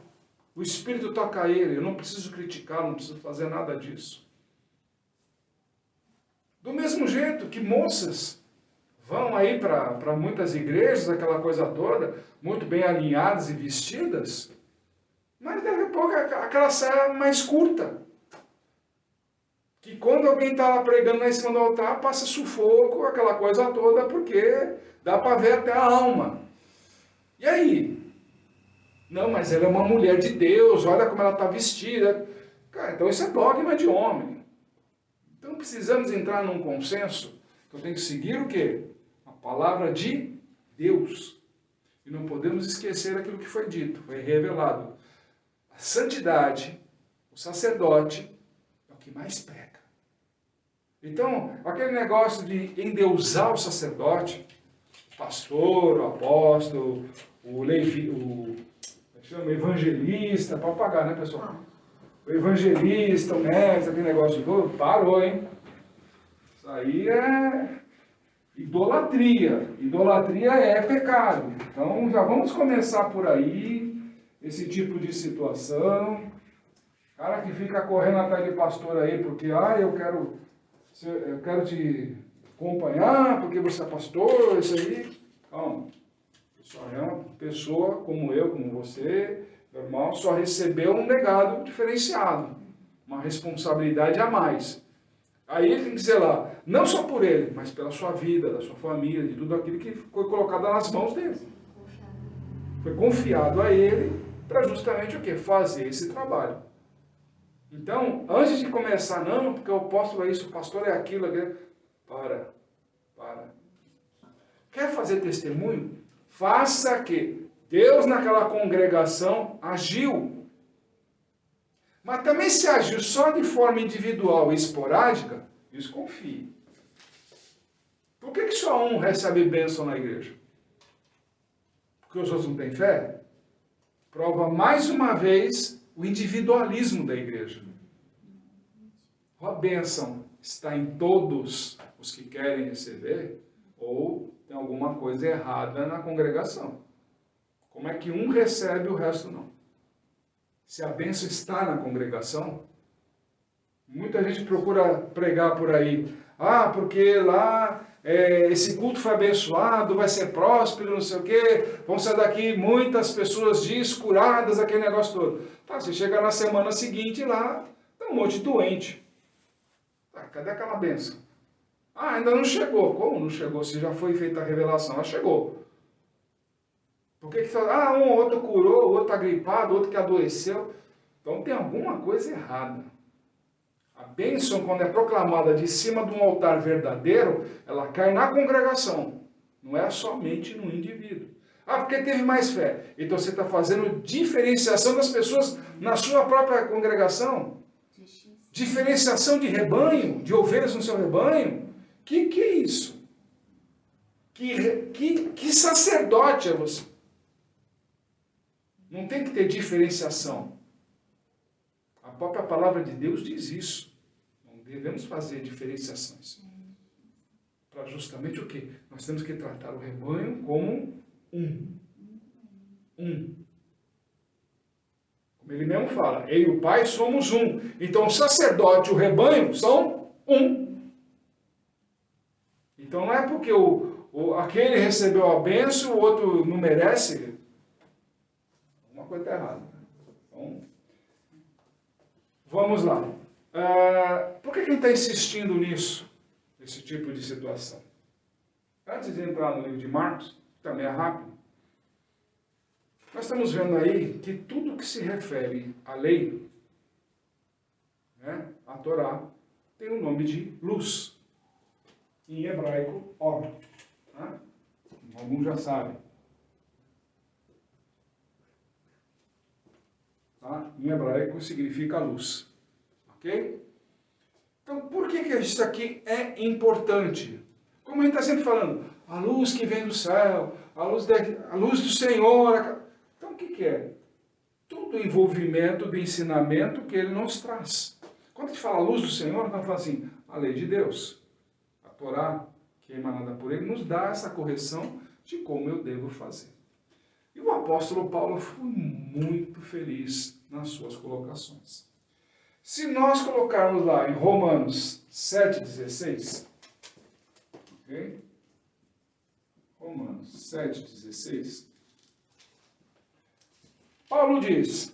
S1: o Espírito toca ele, eu não preciso criticar, não preciso fazer nada disso. Do mesmo jeito que moças vão aí para muitas igrejas, aquela coisa toda, muito bem alinhadas e vestidas, mas daqui a pouco aquela saia mais curta. Que quando alguém está lá pregando lá em cima do altar, passa sufoco, aquela coisa toda, porque dá para ver até a alma. E aí? Não, mas ela é uma mulher de Deus, olha como ela está vestida. Cara, então isso é dogma de homem. Então precisamos entrar num consenso que eu tenho que seguir o quê? A palavra de Deus. E não podemos esquecer aquilo que foi dito, foi revelado. A santidade, o sacerdote, é o que mais peca. Então, aquele negócio de endeusar o sacerdote, o pastor, o apóstolo, o evangelista, para pagar, né, pessoal? O evangelista, o mestre, aquele negócio de parou, hein? Isso aí é idolatria. Idolatria é pecado. Então, já vamos começar por aí, esse tipo de situação. Cara que fica correndo atrás de pastor aí, porque, eu quero te acompanhar, porque você é pastor, isso aí. Calma. Só é uma pessoa como eu, como você, normal, só recebeu um legado diferenciado, uma responsabilidade a mais. Aí ele tem que zelar, não só por ele, mas pela sua vida, da sua família, de tudo aquilo que foi colocado nas mãos dele. Foi confiado a ele para justamente o quê? Fazer esse trabalho. Então, antes de começar, não, porque o apóstolo é isso, o pastor é aquilo, para. Quer fazer testemunho? Faça que Deus naquela congregação agiu. Mas também se agiu só de forma individual e esporádica, desconfie. Por que só um recebe bênção na igreja? Porque os outros não têm fé? Prova mais uma vez o individualismo da igreja. A bênção está em todos os que querem receber, ou tem alguma coisa errada na congregação. Como é que um recebe e o resto não? Se a bênção está na congregação, muita gente procura pregar por aí. Porque lá esse culto foi abençoado, vai ser próspero, não sei o quê, vão sair daqui muitas pessoas curadas, aquele negócio todo. Tá, você chega na semana seguinte lá, tem um monte de doente. Tá, cadê aquela bênção? Ainda não chegou. Como não chegou? Se já foi feita a revelação, ela chegou. Por que um outro curou, o outro está gripado, o outro que adoeceu? Então tem alguma coisa errada. A bênção, quando é proclamada de cima de um altar verdadeiro, ela cai na congregação. Não é somente no indivíduo. Porque teve mais fé. Então você está fazendo diferenciação das pessoas na sua própria congregação. Diferenciação de rebanho, de ovelhas no seu rebanho. Que é isso? Que sacerdote é você? Não tem que ter diferenciação. A própria palavra de Deus diz isso. Não devemos fazer diferenciações. Para justamente o quê? Nós temos que tratar o rebanho como um. Como ele mesmo fala, eu e o Pai somos um. Então o sacerdote e o rebanho são um. Então não é porque aquele recebeu a bênção, o outro não merece. Uma coisa está errada. Então, vamos lá. Por que a gente está insistindo nisso? Esse tipo de situação? Antes de entrar no livro de Marcos, que também é rápido, nós estamos vendo aí que tudo que se refere à lei, a Torá, tem o nome de luz. Em hebraico, or. Alguns já sabem. Em hebraico significa luz. A Ok? Então, por que isso aqui é importante? Como a gente está sempre falando, a luz que vem do céu, a luz do Senhor. Então, o que é? Todo o envolvimento do ensinamento que ele nos traz. Quando a gente fala a luz do Senhor, nós falamos assim, a lei de Deus, a Torá, que é emanada por ele, nos dá essa correção de como eu devo fazer. E o apóstolo Paulo foi muito feliz nas suas colocações. Se nós colocarmos lá em Romanos 7,16, ok? Romanos 7,16, Paulo diz,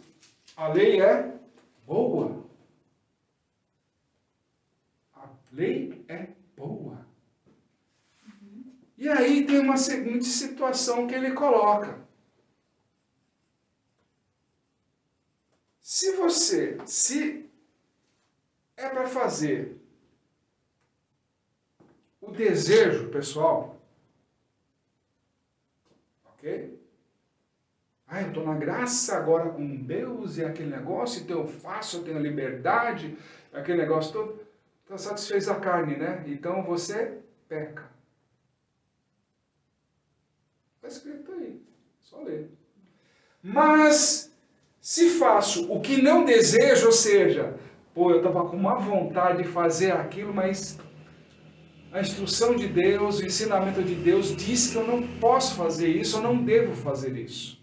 S1: a lei é boa. A lei é boa. E aí tem uma seguinte situação que ele coloca. Se é para fazer o desejo pessoal, ok? Ah, eu estou na graça agora com Deus e aquele negócio, então eu faço, eu tenho a liberdade, aquele negócio todo, então satisfez a carne, né? Então você peca. Está escrito aí, só ler. Mas, se faço o que não desejo, ou seja, pô, eu estava com uma vontade de fazer aquilo, mas a instrução de Deus, o ensinamento de Deus diz que eu não posso fazer isso, eu não devo fazer isso.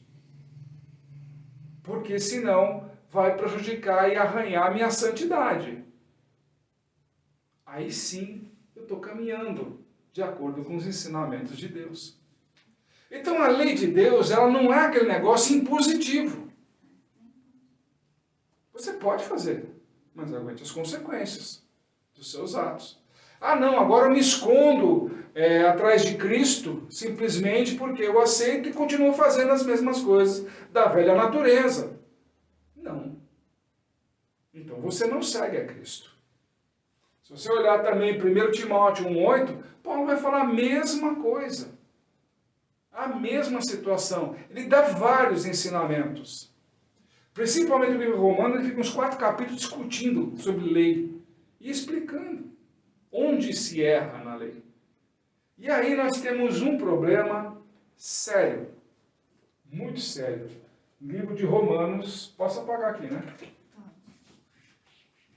S1: Porque senão vai prejudicar e arranhar a minha santidade. Aí sim, eu estou caminhando de acordo com os ensinamentos de Deus. Então a lei de Deus, ela não é aquele negócio impositivo. Você pode fazer, mas aguente as consequências dos seus atos. Ah não, agora eu me escondo atrás de Cristo, simplesmente porque eu aceito e continuo fazendo as mesmas coisas da velha natureza. Não. Então você não segue a Cristo. Se você olhar também 1 Timóteo 1,8, Paulo vai falar a mesma coisa. A mesma situação. Ele dá vários ensinamentos. Principalmente no livro Romano, ele fica uns 4 capítulos discutindo sobre lei e explicando onde se erra na lei. E aí nós temos um problema sério, muito sério. Livro de Romanos, posso apagar aqui, né?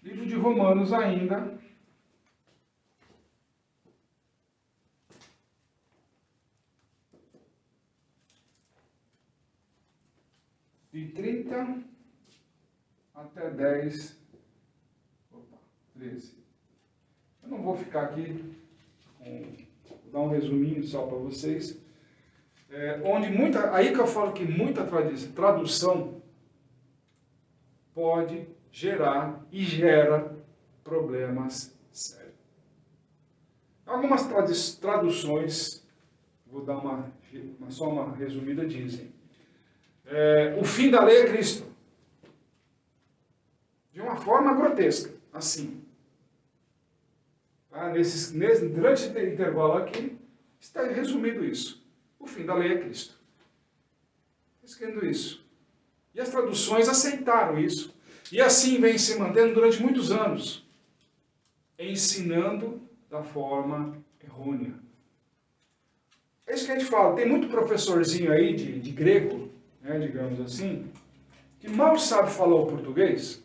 S1: Livro de Romanos ainda. De 30 até 10, 13. Eu não vou ficar aqui, vou dar um resuminho só para vocês. Aí que eu falo que muita tradução pode gerar e gera problemas sérios. Algumas traduções, vou dar só uma resumida, dizem: o fim da lei é Cristo. De uma forma grotesca, assim. Tá? Durante esse intervalo aqui, está resumido isso. O fim da lei é Cristo. Escrevendo isso. E as traduções aceitaram isso. E assim vem se mantendo durante muitos anos, ensinando da forma errônea. É isso que a gente fala. Tem muito professorzinho aí de grego, né, digamos assim, que mal sabe falar o português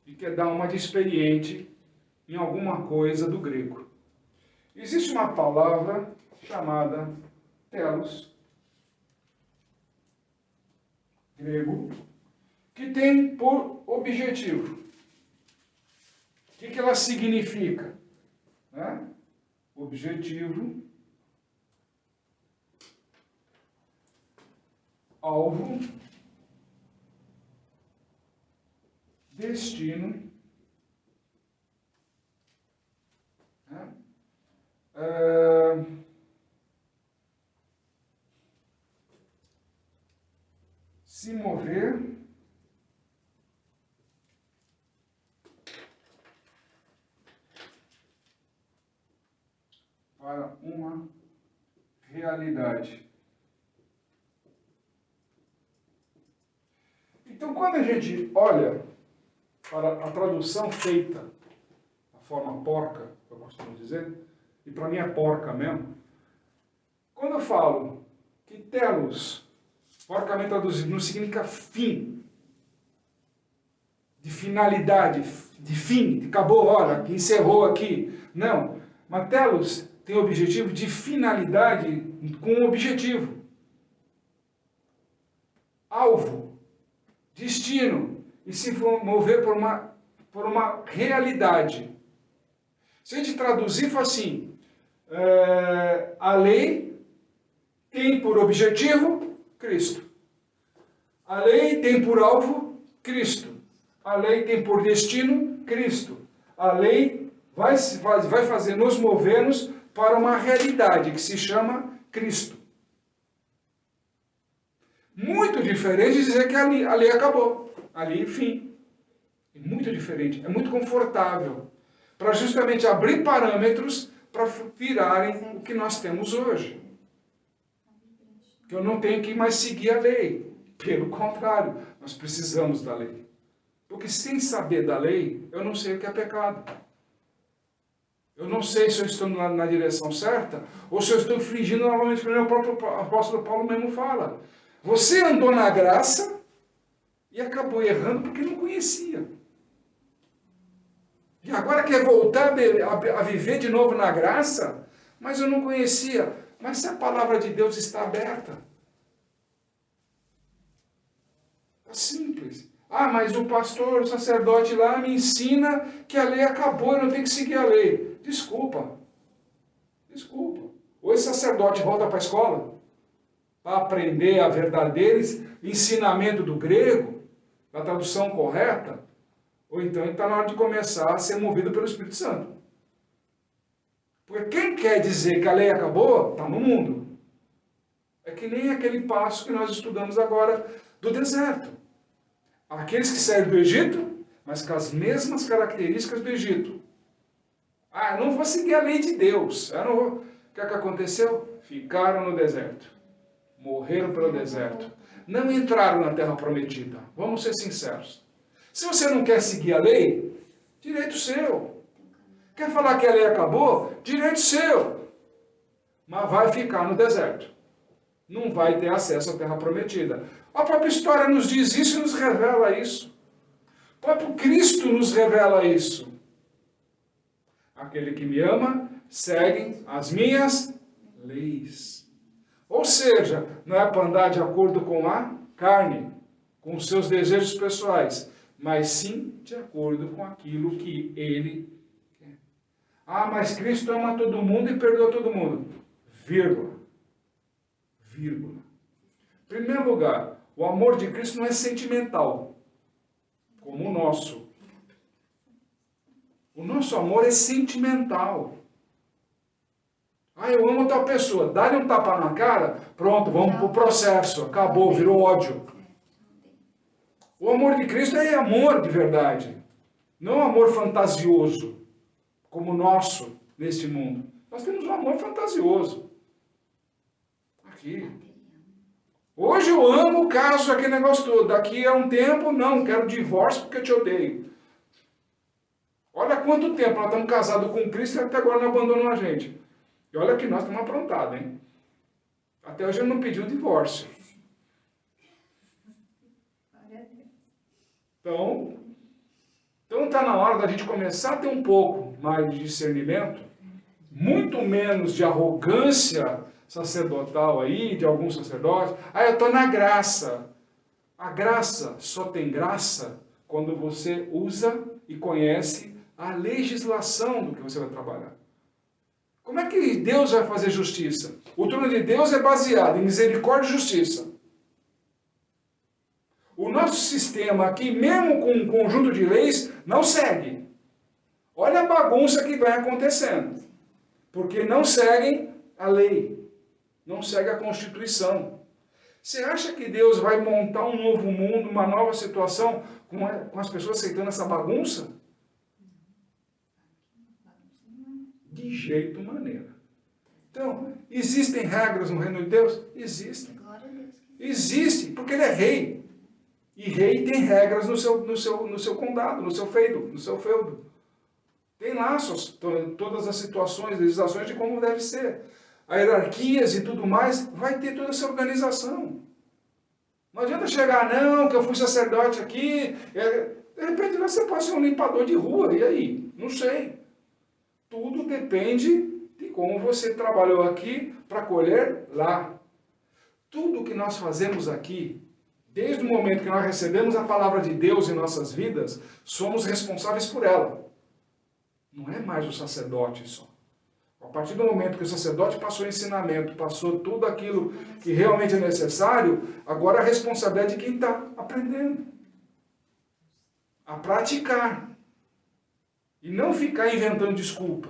S1: e quer dar uma de experiente em alguma coisa do grego. Existe uma palavra chamada telos, grego, que tem por objetivo. O que ela significa? Né? Objetivo, alvo, destino, né? Se mover, para uma realidade. Então, quando a gente olha para a tradução feita, a forma porca, eu costumo dizer, e para mim é porca mesmo. Quando eu falo que telos, porcamente traduzido, não significa fim, de finalidade, de fim, acabou, olha, que encerrou aqui. Não, mas telos tem o objetivo de finalidade com um objetivo. Alvo, destino, e se mover por uma realidade. Se a gente traduzir, fala assim, a lei tem por objetivo Cristo. A lei tem por alvo Cristo. A lei tem por destino Cristo. A lei vai fazer nos movermos para uma realidade que se chama Cristo. Muito diferente de dizer que a lei acabou. Ali, fim. É muito diferente. É muito confortável. Para justamente abrir parâmetros para virarem o que nós temos hoje. Que eu não tenho que mais seguir a lei. Pelo contrário, nós precisamos da lei. Porque sem saber da lei, eu não sei o que é pecado. Eu não sei se eu estou na direção certa ou se eu estou fingindo novamente, como o próprio apóstolo Paulo mesmo fala. Você andou na graça e acabou errando porque não conhecia. E agora quer voltar a viver de novo na graça, mas eu não conhecia. Mas se a palavra de Deus está aberta, é simples. Ah, mas o pastor, o sacerdote lá me ensina que a lei acabou, eu não tenho que seguir a lei. Desculpa. Desculpa. Ou esse sacerdote volta para a escola para aprender a verdadeiro ensinamento do grego, a tradução correta, ou então ele está na hora de começar a ser movido pelo Espírito Santo. Porque quem quer dizer que a lei acabou, está no mundo. É que nem aquele passo que nós estudamos agora do deserto. Aqueles que saíram do Egito, mas com as mesmas características do Egito. Ah, eu não vou seguir a lei de Deus. Eu não vou. O que é que aconteceu? Ficaram no deserto. Morreram pelo deserto. Não entraram na terra prometida. Vamos ser sinceros. Se você não quer seguir a lei, direito seu. Quer falar que a lei acabou? Direito seu. Mas vai ficar no deserto. Não vai ter acesso à terra prometida. A própria história nos diz isso e nos revela isso. O próprio Cristo nos revela isso. Aquele que me ama, segue as minhas leis. Ou seja, não é para andar de acordo com a carne, com os seus desejos pessoais, mas sim de acordo com aquilo que ele quer. Ah, mas Cristo ama todo mundo e perdoa todo mundo. Vírgula. Vírgula. Em primeiro lugar, o amor de Cristo não é sentimental, como o nosso. O nosso amor é sentimental. Ah, eu amo tal pessoa. Dá-lhe um tapa na cara, pronto, vamos para o processo. Acabou, virou ódio. O amor de Cristo é amor de verdade. Não amor fantasioso, como o nosso neste mundo. Nós temos um amor fantasioso. Aqui. Hoje eu amo, caso aquele negócio todo. Daqui a um tempo, não, quero divórcio porque eu te odeio. Olha quanto tempo nós estamos casados com Cristo e até agora não abandonou a gente. E olha que nós estamos aprontados, hein? Até hoje ele não pediu divórcio. Então está na hora da gente começar a ter um pouco mais de discernimento, muito menos de arrogância sacerdotal aí, de alguns sacerdotes. Ah, eu estou na graça. A graça só tem graça quando você usa e conhece a legislação do que você vai trabalhar. Como é que Deus vai fazer justiça? O trono de Deus é baseado em misericórdia e justiça. O nosso sistema aqui, mesmo com um conjunto de leis, não segue. Olha a bagunça que vai acontecendo. Porque não seguem a lei. Não segue a Constituição. Você acha que Deus vai montar um novo mundo, uma nova situação, com as pessoas aceitando essa bagunça? De jeito maneira. Então, existem regras no reino de Deus? Existem. Existem, porque ele é rei. E rei tem regras no seu condado, no seu feudo. Tem lá todas as situações, legislações de como deve ser. Hierarquias e tudo mais, vai ter toda essa organização. Não adianta chegar, não, que eu fui sacerdote aqui. De repente você pode ser um limpador de rua, e aí? Não sei. Tudo depende de como você trabalhou aqui para colher lá. Tudo que nós fazemos aqui, desde o momento que nós recebemos a palavra de Deus em nossas vidas, somos responsáveis por ela. Não é mais o sacerdote só. A partir do momento que o sacerdote passou o ensinamento, passou tudo aquilo que realmente é necessário, agora a responsabilidade é de quem está aprendendo. A praticar. E não ficar inventando desculpa.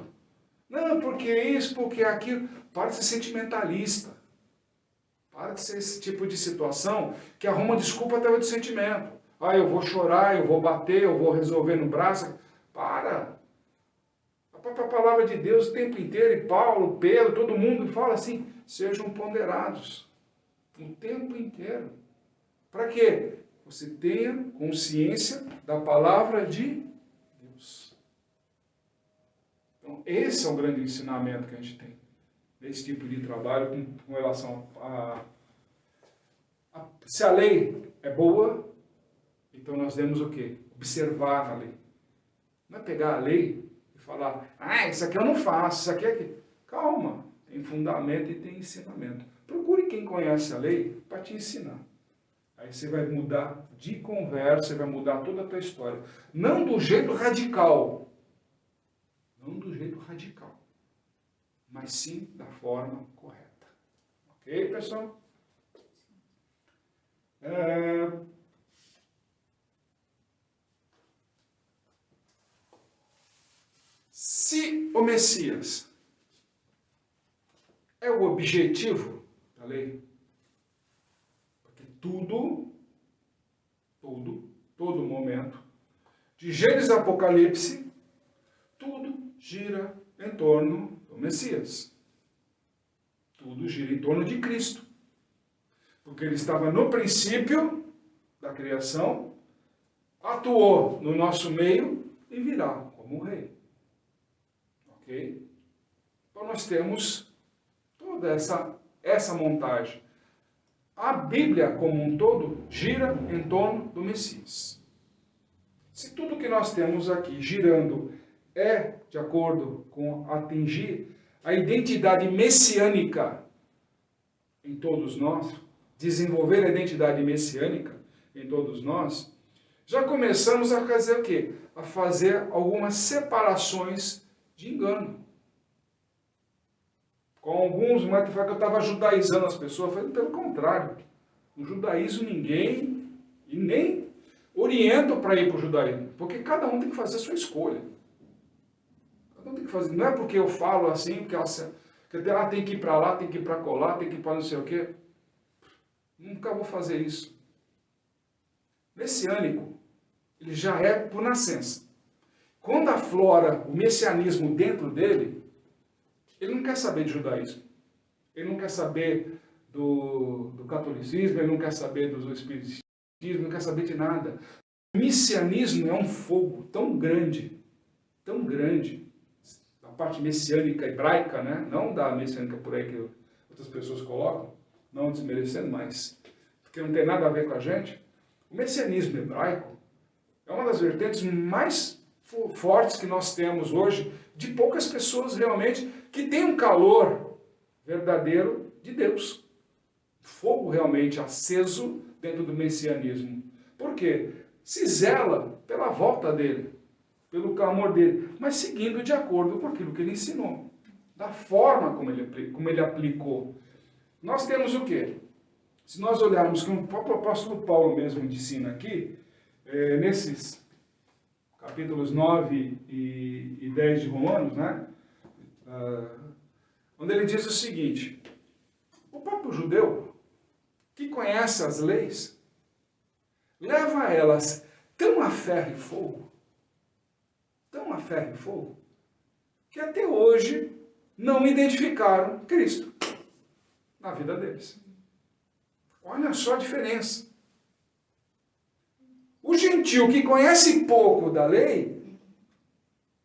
S1: Não, porque isso, porque aquilo. Para de ser sentimentalista. Para de ser esse tipo de situação que arruma desculpa até o sentimento. Ah, eu vou chorar, eu vou bater, eu vou resolver no braço. Para. A própria palavra de Deus o tempo inteiro, e Paulo, Pedro, todo mundo fala assim, sejam ponderados. O tempo inteiro. Para quê? Você tenha consciência da palavra de Deus. Então, esse é o grande ensinamento que a gente tem. Nesse tipo de trabalho com relação se a lei é boa, então nós devemos o quê? Observar a lei. Não é pegar a lei e falar, ah, isso aqui eu não faço, isso aqui é aqui. Calma, tem fundamento e tem ensinamento. Procure quem conhece a lei para te ensinar. Aí você vai mudar de conversa, você vai mudar toda a tua história. Não do jeito radical. Não do jeito radical. Mas sim da forma correta. Ok, pessoal? Se o Messias é o objetivo da lei, porque todo momento, de Gênesis a Apocalipse, tudo gira em torno do Messias. Tudo gira em torno de Cristo. Porque ele estava no princípio da criação, atuou no nosso meio e virá como rei. Ok? Então nós temos toda essa montagem. A Bíblia como um todo gira em torno do Messias. Se tudo que nós temos aqui girando é de acordo com atingir a identidade messiânica em todos nós, desenvolver a identidade messiânica em todos nós, já começamos a fazer o quê? A fazer algumas separações de engano. Com alguns, mas que eu estava judaizando as pessoas, eu falei, pelo contrário, não judaizo ninguém e nem oriento para ir para o judaísmo, porque cada um tem que fazer a sua escolha. Cada um tem que fazer, não é porque eu falo assim, porque tem que ir para lá, tem que ir para colar, tem que ir para não sei o quê. Nunca vou fazer isso. Messiânico, ele já é por nascença. Quando aflora o messianismo dentro dele, ele não quer saber de judaísmo. Ele não quer saber do catolicismo, ele não quer saber do espiritismo, não quer saber de nada. O messianismo é um fogo tão grande, da parte messiânica hebraica, né? Não da messiânica por aí que outras pessoas colocam, não desmerecendo, mas porque não tem nada a ver com a gente. O messianismo hebraico é uma das vertentes mais fortes que nós temos hoje, de poucas pessoas realmente que têm um calor verdadeiro de Deus. Fogo realmente aceso dentro do messianismo. Por quê? Se zela pela volta dele, pelo clamor dele, mas seguindo de acordo com aquilo que ele ensinou, da forma como ele aplicou. Nós temos o quê? Se nós olharmos como o próprio apóstolo Paulo mesmo ensina aqui, nesses capítulos 9 e 10 de Romanos, né? Onde ele diz o seguinte, o próprio judeu, que conhece as leis, leva elas tão a ferro e fogo, que até hoje não identificaram Cristo na vida deles. Olha só a diferença. O gentil que conhece pouco da lei,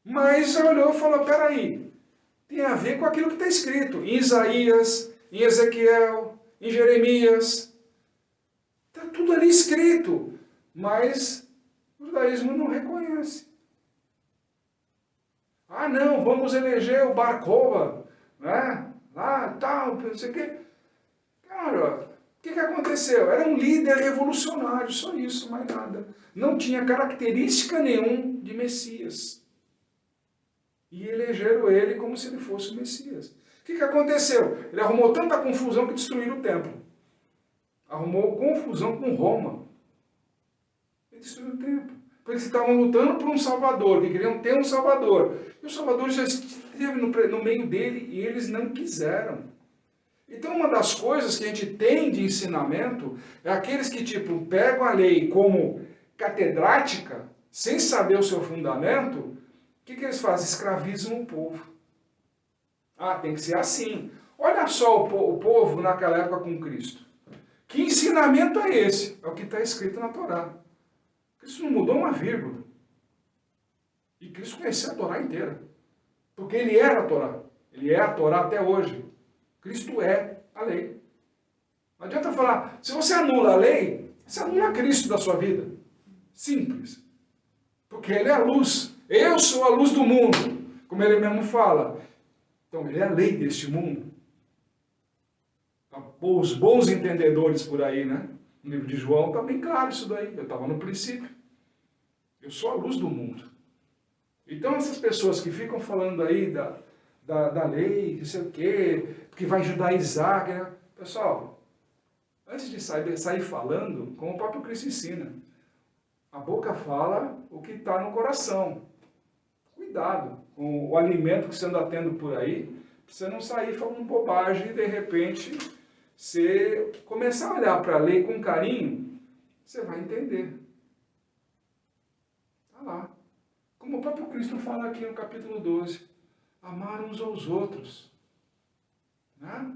S1: mas olhou e falou, peraí, tem a ver com aquilo que está escrito em Isaías, em Ezequiel, em Jeremias. Está tudo ali escrito, mas o judaísmo não reconhece. Ah, não, vamos eleger o Bar Kokhba, né? Lá, tal, não sei o quê. Cara, o que aconteceu? Era um líder revolucionário, só isso, mais nada. Não tinha característica nenhum de Messias. E elegeram ele como se ele fosse o Messias. O que aconteceu? Ele arrumou tanta confusão que destruíram o templo. Arrumou confusão com Roma. Ele destruiu o templo. Porque eles estavam lutando por um Salvador, que queriam ter um Salvador. E o Salvador já esteve no meio dele e eles não quiseram. Então, uma das coisas que a gente tem de ensinamento é aqueles que, tipo, pegam a lei como catedrática, sem saber o seu fundamento, o que eles fazem? Escravizam o povo. Ah, tem que ser assim. Olha só o povo naquela época com Cristo. Que ensinamento é esse? É o que está escrito na Torá. Cristo não mudou uma vírgula. E Cristo conhecia a Torá inteira. Porque ele era a Torá. Ele é a Torá até hoje. Cristo é a lei. Não adianta falar, se você anula a lei, você anula Cristo da sua vida. Simples. Porque ele é a luz. Eu sou a luz do mundo. Como ele mesmo fala. Então, ele é a lei deste mundo. Os bons entendedores por aí, né? No livro de João está bem claro isso daí. Eu estava no princípio. Eu sou a luz do mundo. Então, essas pessoas que ficam falando aí da lei, não sei o quê, que vai judaizar, né? Pessoal, antes de sair falando, como o próprio Cristo ensina, a boca fala o que está no coração. Cuidado com o alimento que você anda tendo por aí, para você não sair falando bobagem e de repente você começar a olhar para a lei com carinho, você vai entender. Está lá. Como o próprio Cristo fala aqui no capítulo 12. Amar uns aos outros. Né?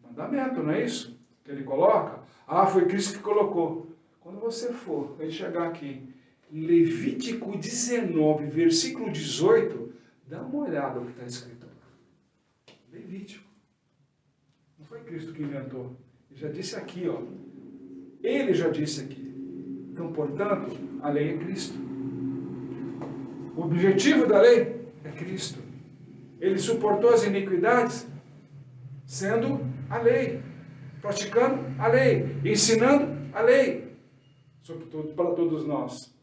S1: Mandamento, não é isso? Que ele coloca? Ah, foi Cristo que colocou. Quando você for, vai chegar aqui, em Levítico 19, versículo 18, dá uma olhada no que está escrito. Levítico. Não foi Cristo que inventou. Ele já disse aqui, ó. Ele já disse aqui. Então, portanto, a lei é Cristo. O objetivo da lei é Cristo. Ele suportou as iniquidades sendo a lei, praticando a lei, ensinando a lei para todos nós.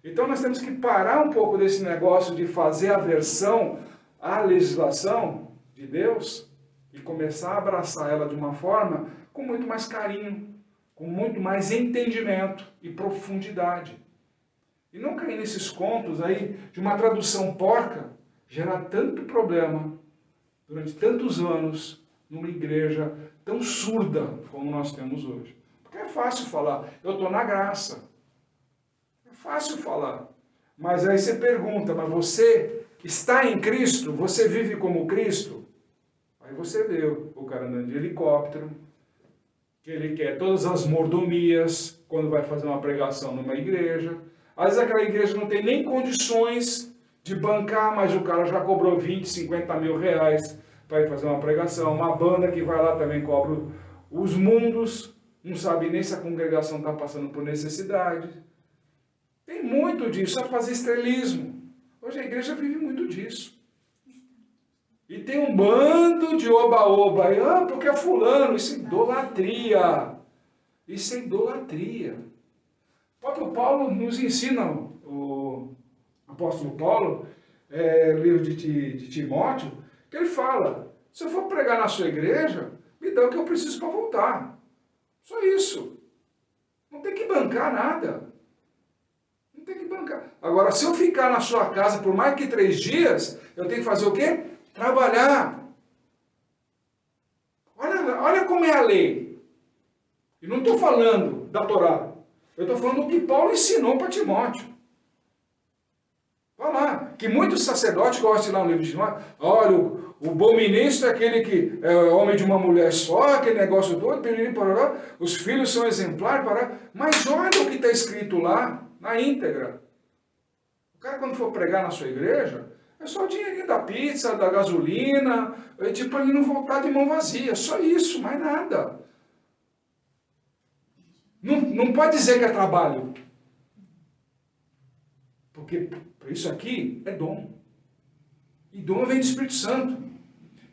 S1: Então nós temos que parar um pouco desse negócio de fazer aversão à legislação de Deus e começar a abraçar ela de uma forma com muito mais carinho, com muito mais entendimento e profundidade. E não cair nesses contos aí de uma tradução porca gerar tanto problema durante tantos anos numa igreja tão surda como nós temos hoje. Porque é fácil falar, eu estou na graça. É fácil falar. Mas aí você pergunta, mas você está em Cristo? Você vive como Cristo? Aí você vê o cara andando de helicóptero, que ele quer todas as mordomias quando vai fazer uma pregação numa igreja. Às vezes aquela igreja não tem nem condições de bancar, mas o cara já cobrou 20, 50 mil reais para ir fazer uma pregação. Uma banda que vai lá também cobra os mundos, não sabe nem se a congregação está passando por necessidade. Tem muito disso, é fazer estrelismo. Hoje a igreja vive muito disso. E tem um bando de oba-oba, porque é fulano, isso é idolatria. Isso é idolatria. O próprio Paulo nos ensina, o apóstolo Paulo, livro de Timóteo, que ele fala, se eu for pregar na sua igreja, me dá o que eu preciso para voltar. Só isso. Não tem que bancar nada. Não tem que bancar. Agora, se eu ficar na sua casa por mais que 3 dias, eu tenho que fazer o quê? Trabalhar. Olha como é a lei. E não estou falando da Torá. Eu estou falando do que Paulo ensinou para Timóteo. Vai lá. Que muitos sacerdotes gostam de ir lá no livro de Timóteo. Olha, o bom ministro é aquele que é homem de uma mulher só, aquele negócio todo, os filhos são exemplares, mas olha o que está escrito lá, na íntegra. O cara, quando for pregar na sua igreja, é só o dinheirinho da pizza, da gasolina, tipo, ele não voltar de mão vazia, só isso, mais nada. Não pode dizer que é trabalho. Porque isso aqui é dom. E dom vem do Espírito Santo.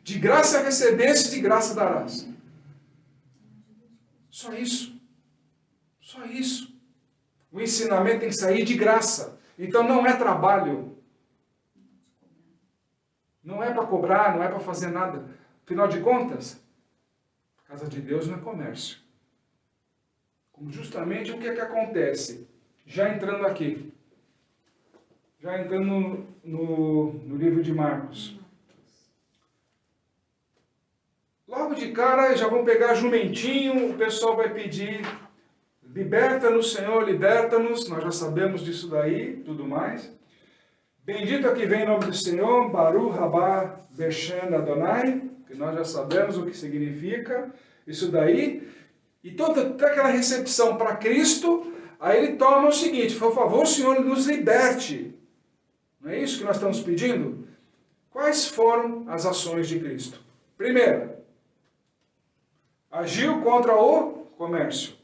S1: De graça recebeste, de graça darás. Só isso. Só isso. O ensinamento tem que sair de graça. Então não é trabalho. Não é para cobrar, não é para fazer nada. Afinal de contas, a casa de Deus não é comércio. Como justamente o que é que acontece? Já entrando aqui. Já entrando no livro de Marcos. Logo de cara, já vão pegar jumentinho, o pessoal vai pedir, liberta-nos, Senhor, liberta-nos, nós já sabemos disso daí, tudo mais. Bendito é que vem em nome do Senhor, Baruch Rabá Beshem Adonai, que nós já sabemos o que significa isso daí. E toda aquela recepção para Cristo, aí ele toma o seguinte, por favor, Senhor, nos liberte. Não é isso que nós estamos pedindo? Quais foram as ações de Cristo? Primeiro, agiu contra o comércio.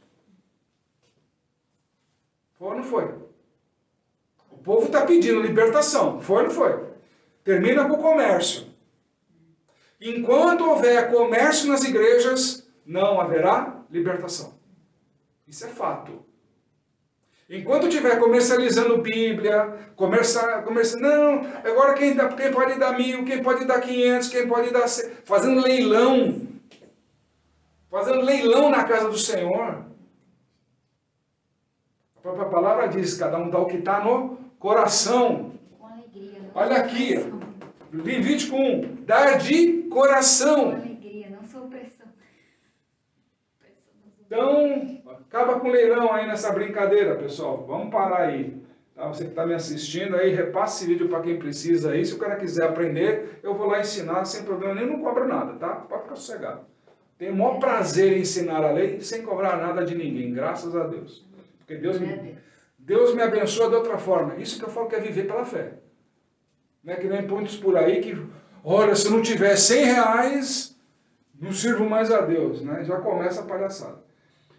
S1: Foi ou não foi? O povo está pedindo libertação. Foi ou não foi? Termina com o comércio. Enquanto houver comércio nas igrejas, não haverá libertação. Isso é fato. Enquanto estiver comercializando Bíblia, não, agora quem pode dar 1.000, quem pode dar 500, quem pode dar... Fazendo leilão. Fazendo leilão na casa do Senhor. A própria palavra diz, cada um dá o que está no coração.
S2: Com alegria.
S1: Olha aqui, Levítico 1, dar de coração.
S2: Com alegria, não sou opressão.
S1: Então, acaba com o leilão aí nessa brincadeira, pessoal. Vamos parar aí. Tá? Você que está me assistindo aí, repasse esse vídeo para quem precisa aí. Se o cara quiser aprender, eu vou lá ensinar sem problema nenhum, não cobro nada, tá? Pode ficar sossegado. Tenho o maior prazer em ensinar a lei sem cobrar nada de ninguém, graças a Deus. Porque Deus me abençoa de outra forma. Isso que eu falo que é viver pela fé. Não é que nem muitos por aí que, olha, se não tiver 100 reais, não sirvo mais a Deus, né? Já começa a palhaçada.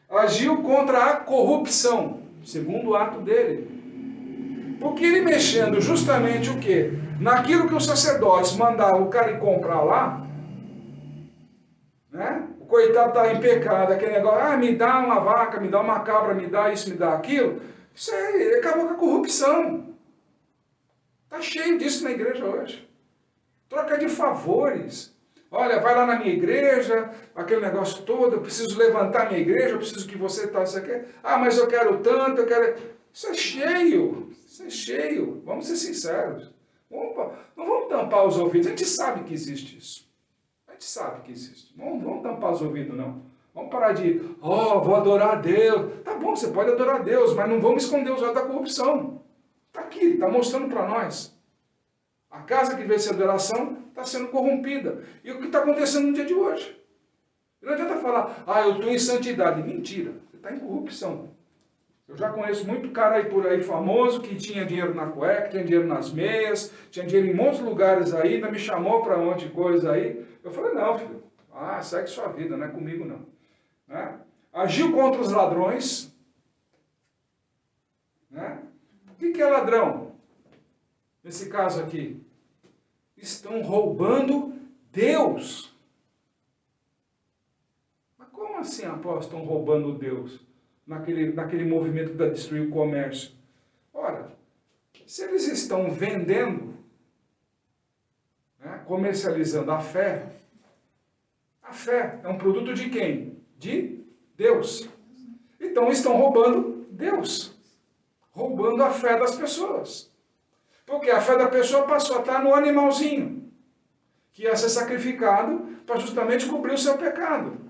S1: Agiu contra a corrupção, segundo ato dele. Porque ele mexendo justamente o quê? Naquilo que os sacerdotes mandavam o cara ir comprar lá, né? O coitado está em pecado, aquele negócio, me dá uma vaca, me dá uma cabra, me dá isso, me dá aquilo. Isso aí acabou com a corrupção. Está cheio disso na igreja hoje. Troca de favores. Olha, vai lá na minha igreja, aquele negócio todo, eu preciso levantar minha igreja, eu preciso que você tal, isso aqui. Mas eu quero tanto, eu quero... Isso é cheio, isso é cheio. Vamos ser sinceros. Não vamos tampar os ouvidos, a gente sabe que existe isso. A gente sabe que existe. Não vamos tampar os ouvidos, não. Vamos parar de, vou adorar a Deus. Tá bom, você pode adorar a Deus, mas não vamos esconder os olhos da corrupção. Está aqui, está mostrando para nós. A casa que vê essa adoração está sendo corrompida. E o que está acontecendo no dia de hoje? Não adianta falar, eu estou em santidade. Mentira, você está em corrupção. Eu já conheço muito cara aí por aí famoso que tinha dinheiro na cueca, tinha dinheiro nas meias, tinha dinheiro em muitos lugares aí, ainda me chamou para um monte de coisa aí. Eu falei, não, filho, segue sua vida, não é comigo não. Né? Agiu contra os ladrões. Né? O que é ladrão? Nesse caso aqui, estão roubando Deus. Mas como assim, apóstolo, estão roubando Deus? Naquele movimento da destruir o comércio. Ora, se eles estão vendendo, né, comercializando a fé é um produto de quem? De Deus. Então estão roubando Deus. Roubando a fé das pessoas. Porque a fé da pessoa passou a estar no animalzinho, que ia ser sacrificado para justamente cobrir o seu pecado.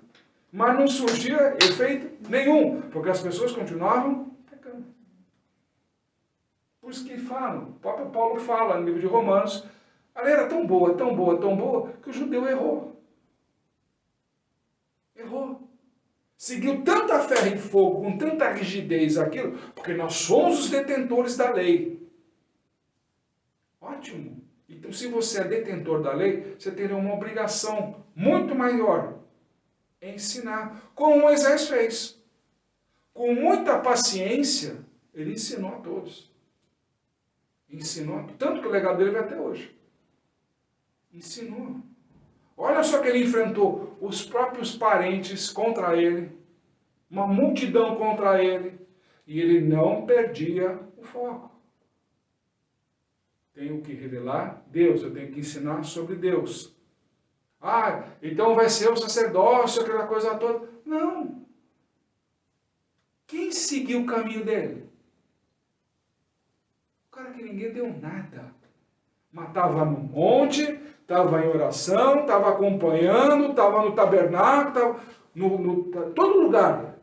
S1: Mas não surgia efeito nenhum, porque as pessoas continuavam pecando. Por isso que falam, o próprio Paulo fala no livro de Romanos, a lei era tão boa, tão boa, tão boa, que o judeu errou. Errou. Seguiu tanta ferro e fogo, com tanta rigidez aquilo, porque nós somos os detentores da lei. Ótimo. Então, se você é detentor da lei, você teria uma obrigação muito maior em ensinar, como Moisés fez. Com muita paciência, ele ensinou a todos. Ensinou, tanto que o legado dele vai até hoje. Ensinou. Olha só que ele enfrentou os próprios parentes contra ele, uma multidão contra ele, e ele não perdia o foco. Tenho que revelar Deus, eu tenho que ensinar sobre Deus. Ah, então vai ser o sacerdócio, aquela coisa toda. Não. Quem seguiu o caminho dele? O cara que ninguém deu nada. Mas estava no monte, estava em oração, estava acompanhando, estava no tabernáculo, estava todo lugar.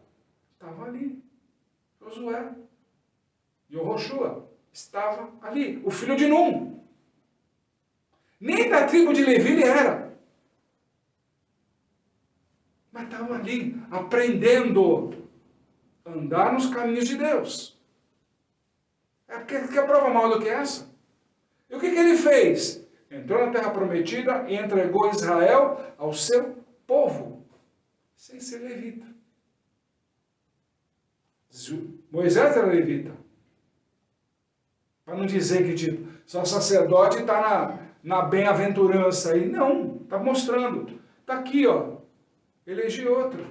S1: Estava ali. Josué. Yehoshua estava ali. O filho de Num. Nem da tribo de Levi ele era. Mas estava ali, aprendendo a andar nos caminhos de Deus. É porque quer prova maior do que essa? E o que ele fez? Entrou na terra prometida e entregou Israel ao seu povo, sem ser levita. Moisés era levita. Para não dizer que tipo, só sacerdote está na bem-aventurança aí. Não, está mostrando. Está aqui, ó. Elegi outro.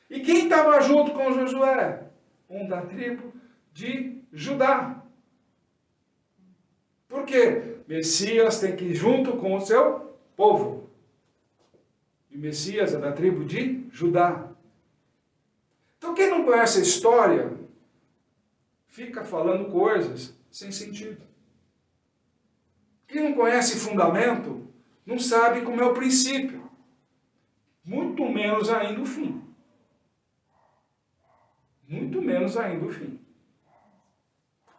S1: E quem estava junto com Josué? Um da tribo de Judá. Por quê? Messias tem que ir junto com o seu povo. E Messias é da tribo de Judá. Então quem não conhece a história, fica falando coisas sem sentido. Quem não conhece fundamento, não sabe como é o princípio. Muito menos ainda o fim. Muito menos ainda o fim.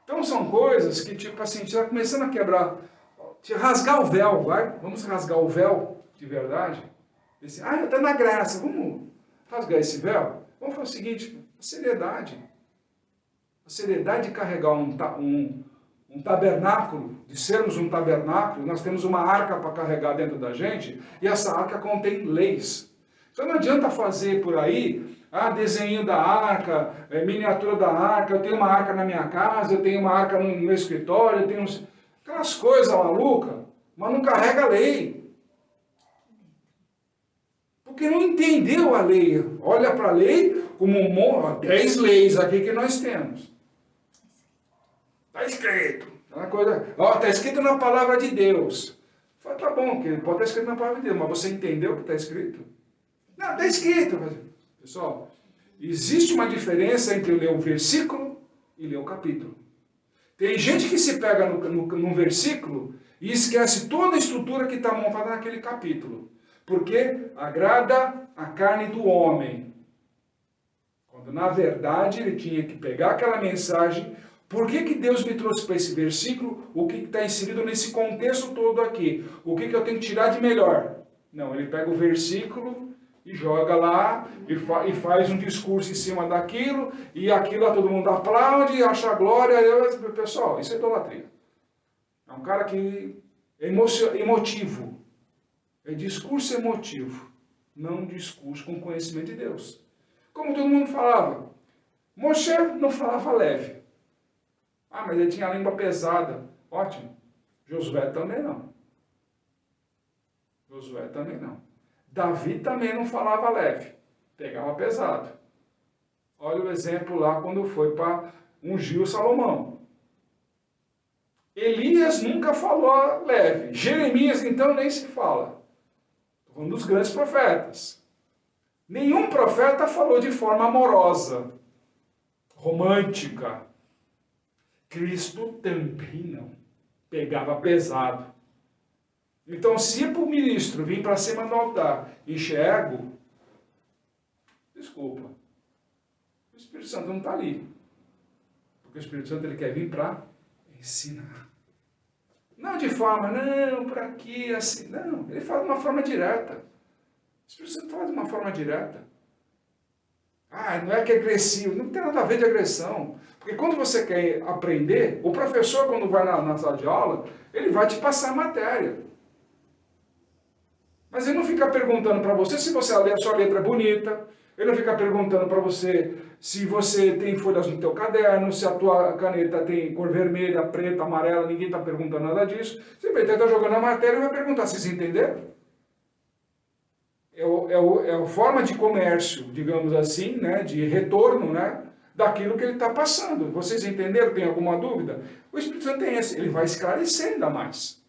S1: Então são coisas que, tipo assim, está começando a quebrar, rasgar o véu, vai? Vamos rasgar o véu de verdade? Assim, está na graça, vamos rasgar esse véu? Vamos fazer o seguinte, a seriedade. A seriedade de carregar um tabernáculo, de sermos um tabernáculo, nós temos uma arca para carregar dentro da gente, e essa arca contém leis. Então não adianta fazer por aí, desenho da arca, miniatura da arca, eu tenho uma arca na minha casa, eu tenho uma arca no meu escritório, eu tenho aquelas coisas malucas, mas não carrega a lei. Porque não entendeu a lei. Olha para a lei como 10 leis aqui que nós temos. Está escrito. Está escrito na palavra de Deus. Fala, tá bom, que pode estar escrito na palavra de Deus, mas você entendeu o que está escrito? Não, está escrito. Pessoal, existe uma diferença entre ler o versículo e ler o capítulo. Tem gente que se pega num versículo e esquece toda a estrutura que está montada naquele capítulo. Porque agrada a carne do homem. Quando na verdade ele tinha que pegar aquela mensagem. Por que Deus me trouxe para esse versículo? O que está inserido nesse contexto todo aqui? O que eu tenho que tirar de melhor? Não, ele pega o versículo e joga lá e faz um discurso em cima daquilo, e aquilo lá todo mundo aplaude, acha glória. Pessoal, isso é idolatria. É um cara que é emotivo. É discurso emotivo, não discurso com conhecimento de Deus. Como todo mundo falava, Moshe não falava leve. Mas ele tinha a língua pesada. Ótimo. Josué também não. Josué também não. Davi também não falava leve. Pegava pesado. Olha o exemplo lá quando foi para ungir o Salomão. Elias nunca falou leve. Jeremias, então, nem se fala. Um dos grandes profetas. Nenhum profeta falou de forma amorosa, romântica. Cristo também não. Pegava pesado. Então, se para o ministro vir para cima do altar enxergo, desculpa, o Espírito Santo não está ali. Porque o Espírito Santo ele quer vir para ensinar. Não de forma, não, por aqui, assim. Não, ele fala de uma forma direta. O Espírito Santo fala de uma forma direta. Ah, não é que é agressivo. Não tem nada a ver de agressão. Porque quando você quer aprender, o professor, quando vai na sala de aula, ele vai te passar a matéria. Mas ele não fica perguntando para você se a sua letra é bonita. Ele não fica perguntando para você se você tem folhas no teu caderno, se a tua caneta tem cor vermelha, preta, amarela. Ninguém está perguntando nada disso. Simplesmente está jogando a matéria e vai perguntar. Vocês entenderam? É a forma de comércio, digamos assim, né, de retorno, né, daquilo que ele está passando. Vocês entenderam? Tem alguma dúvida? O Espírito Santo tem esse. Ele vai esclarecer ainda mais.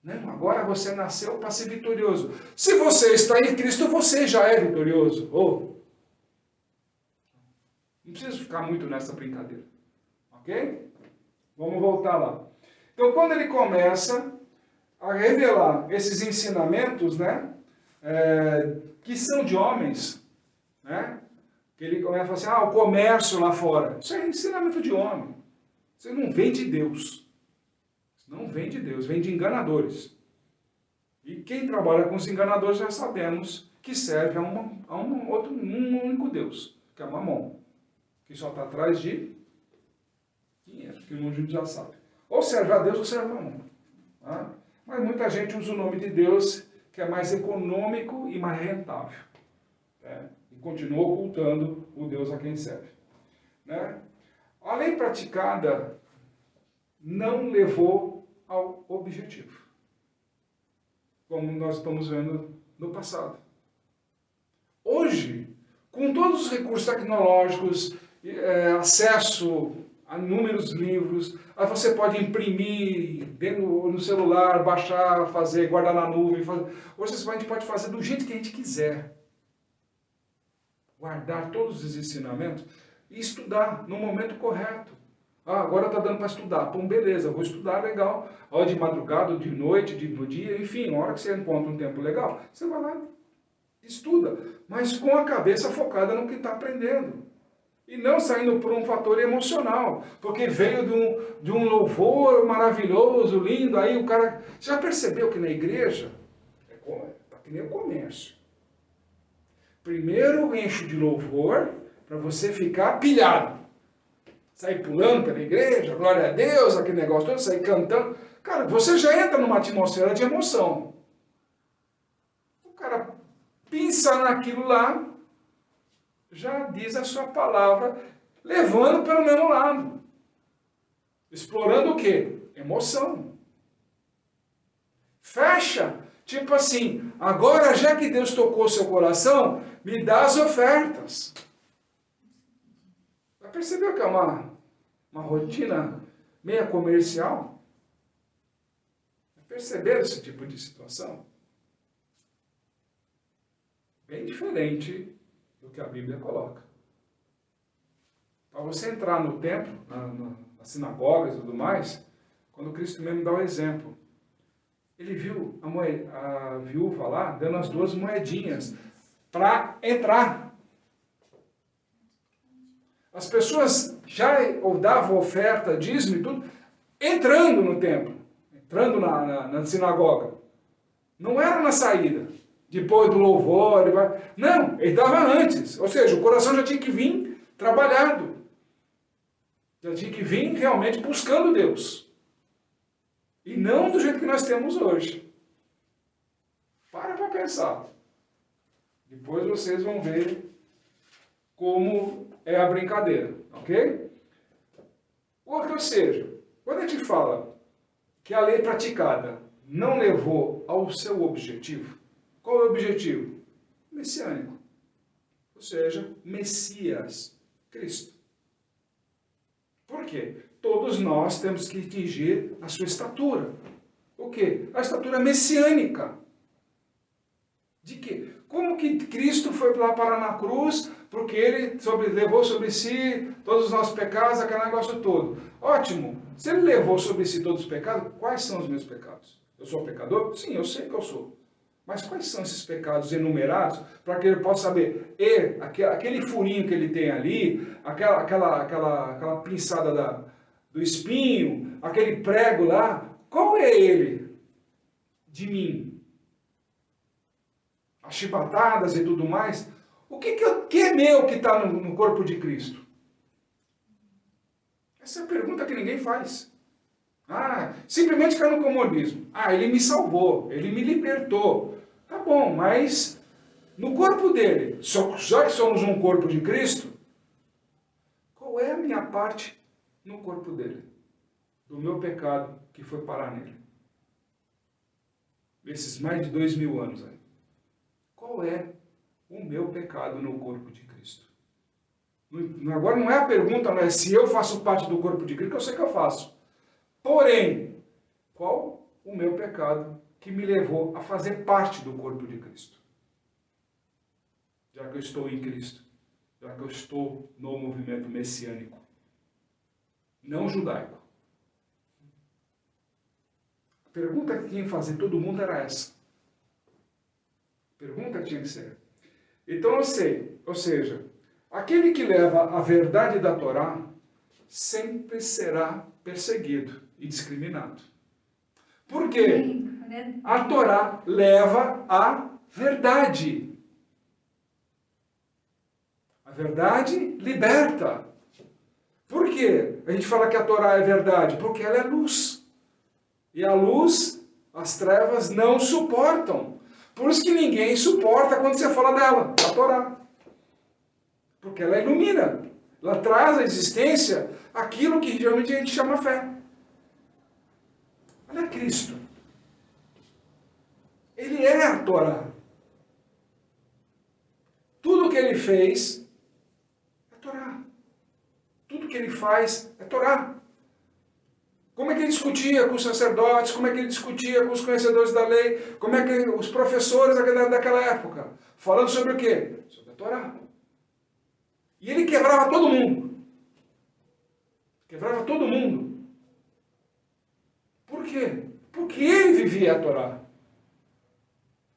S1: Não, agora você nasceu para ser vitorioso. Se você está em Cristo, você já é vitorioso. Oh. Não preciso ficar muito nessa brincadeira. Ok? Vamos voltar lá. Então, quando ele começa a revelar esses ensinamentos, né, que são de homens, né, que ele começa a falar assim, o comércio lá fora. Isso é ensinamento de homem. Isso não vem de Deus. Não vem de Deus, vem de enganadores. E quem trabalha com os enganadores já sabemos que serve a um único Deus, que é Mamon, que só está atrás de dinheiro, que o mundo já sabe. Ou serve a Deus ou serve a Mamon. Tá? Mas muita gente usa o nome de Deus, que é mais econômico e mais rentável. Né? E continua ocultando o Deus a quem serve. Né? A lei praticada não levou ao objetivo, como nós estamos vendo no passado. Hoje, com todos os recursos tecnológicos, acesso a inúmeros livros, aí você pode imprimir no celular, baixar, fazer, guardar na nuvem. Hoje a gente pode fazer do jeito que a gente quiser. Guardar todos os ensinamentos e estudar no momento correto. Agora está dando para estudar. Pô, beleza, vou estudar, legal. Ou de madrugada, ou de noite, no dia, enfim, na hora que você encontra um tempo legal, você vai lá e estuda. Mas com a cabeça focada no que está aprendendo. E não saindo por um fator emocional. Porque veio de um louvor maravilhoso, lindo, aí o cara... Você já percebeu que na igreja, está que nem o comércio. Primeiro encho de louvor, para você ficar pilhado. Sair pulando pela igreja, glória a Deus, aquele negócio todo, sair cantando. Cara, você já entra numa atmosfera de emoção. O cara pensa naquilo lá, já diz a sua palavra, levando pelo mesmo lado. Explorando o quê? Emoção. Fecha. Tipo assim, agora já que Deus tocou seu coração, me dá as ofertas. Já percebeu que é uma rotina meia comercial? Perceberam esse tipo de situação? Bem diferente do que a Bíblia coloca. Para você entrar no templo, nas sinagogas e tudo mais, quando Cristo mesmo dá o exemplo, ele viu a viúva lá dando as 2 moedinhas para entrar. As pessoas já davam oferta, dízimo e tudo, entrando no templo, entrando na sinagoga. Não era na saída, depois do louvor. Não, ele dava antes. Ou seja, o coração já tinha que vir trabalhado. Já tinha que vir realmente buscando Deus. E não do jeito que nós temos hoje. Para pensar. Depois vocês vão ver como é a brincadeira, ok? Ou seja, quando a gente fala que a lei praticada não levou ao seu objetivo, qual é o objetivo? Messiânico. Ou seja, Messias, Cristo. Por quê? Todos nós temos que atingir a sua estatura. O quê? A estatura messiânica. De quê? Como que Cristo foi lá parar na cruz? Porque ele levou sobre si todos os nossos pecados, aquele negócio todo. Ótimo. Se ele levou sobre si todos os pecados, quais são os meus pecados? Eu sou pecador? Sim, eu sei que eu sou. Mas quais são esses pecados enumerados? Para que ele possa saber, aquele furinho que ele tem ali, aquela pinçada do espinho, aquele prego lá, qual é ele de mim? As chibatadas e tudo mais, o que é meu que está no corpo de Cristo? Essa é a pergunta que ninguém faz. Simplesmente cai no comodismo. Ele me salvou, ele me libertou. Tá bom, mas no corpo dele, já que somos um corpo de Cristo, qual é a minha parte no corpo dele? Do meu pecado que foi parar nele. Esses mais de 2000 anos aí. Qual é o meu pecado no corpo de Cristo? Agora não é a pergunta, não é se eu faço parte do corpo de Cristo, que eu sei que eu faço. Porém, qual o meu pecado que me levou a fazer parte do corpo de Cristo? Já que eu estou em Cristo, já que eu estou no movimento messiânico, não judaico. A pergunta que tinha que fazer todo mundo era essa. A pergunta tinha que ser. Então eu sei, ou seja, aquele que leva a verdade da Torá sempre será perseguido e discriminado. Por quê? A Torá leva a verdade. A verdade liberta. Por quê? A gente fala que a Torá é verdade? Porque ela é luz. E a luz, as trevas não suportam. Por isso que ninguém suporta quando você fala dela, da Torá. Porque ela ilumina. Ela traz à existência aquilo que geralmente a gente chama fé. Olha Cristo. Ele é a Torá. Tudo que ele fez é Torá. Tudo que ele faz é Torá. Como é que ele discutia com os sacerdotes? Como é que ele discutia com os conhecedores da lei? Como é que os professores daquela época? Falando sobre o quê? Sobre a Torá. E ele quebrava todo mundo. Quebrava todo mundo. Por quê? Porque ele vivia a Torá.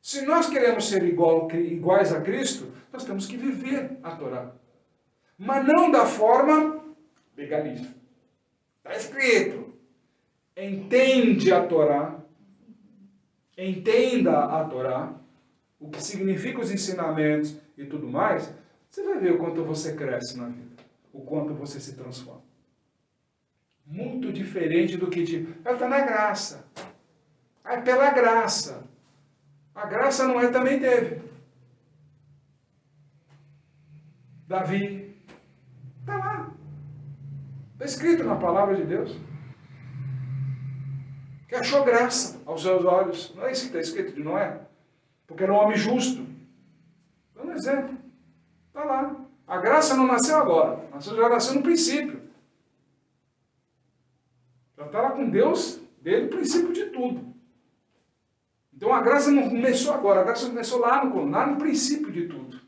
S1: Se nós queremos ser iguais a Cristo, nós temos que viver a Torá. Mas não da forma legalista. Está escrito. Entende a Torá. Entenda a Torá. O que significa os ensinamentos e tudo mais. Você vai ver o quanto você cresce na vida. O quanto você se transforma. Muito diferente do que ela está na graça. É pela graça. A graça Noé também teve. Davi. Está lá. Está escrito na palavra de Deus. Que achou graça aos seus olhos. Não é isso que está escrito de Noé? Porque era um homem justo. Dando um exemplo. Está lá. A graça não nasceu agora. Já nasceu no princípio. Já está lá com Deus desde o princípio de tudo. Então a graça não começou agora, a graça começou lá no princípio de tudo.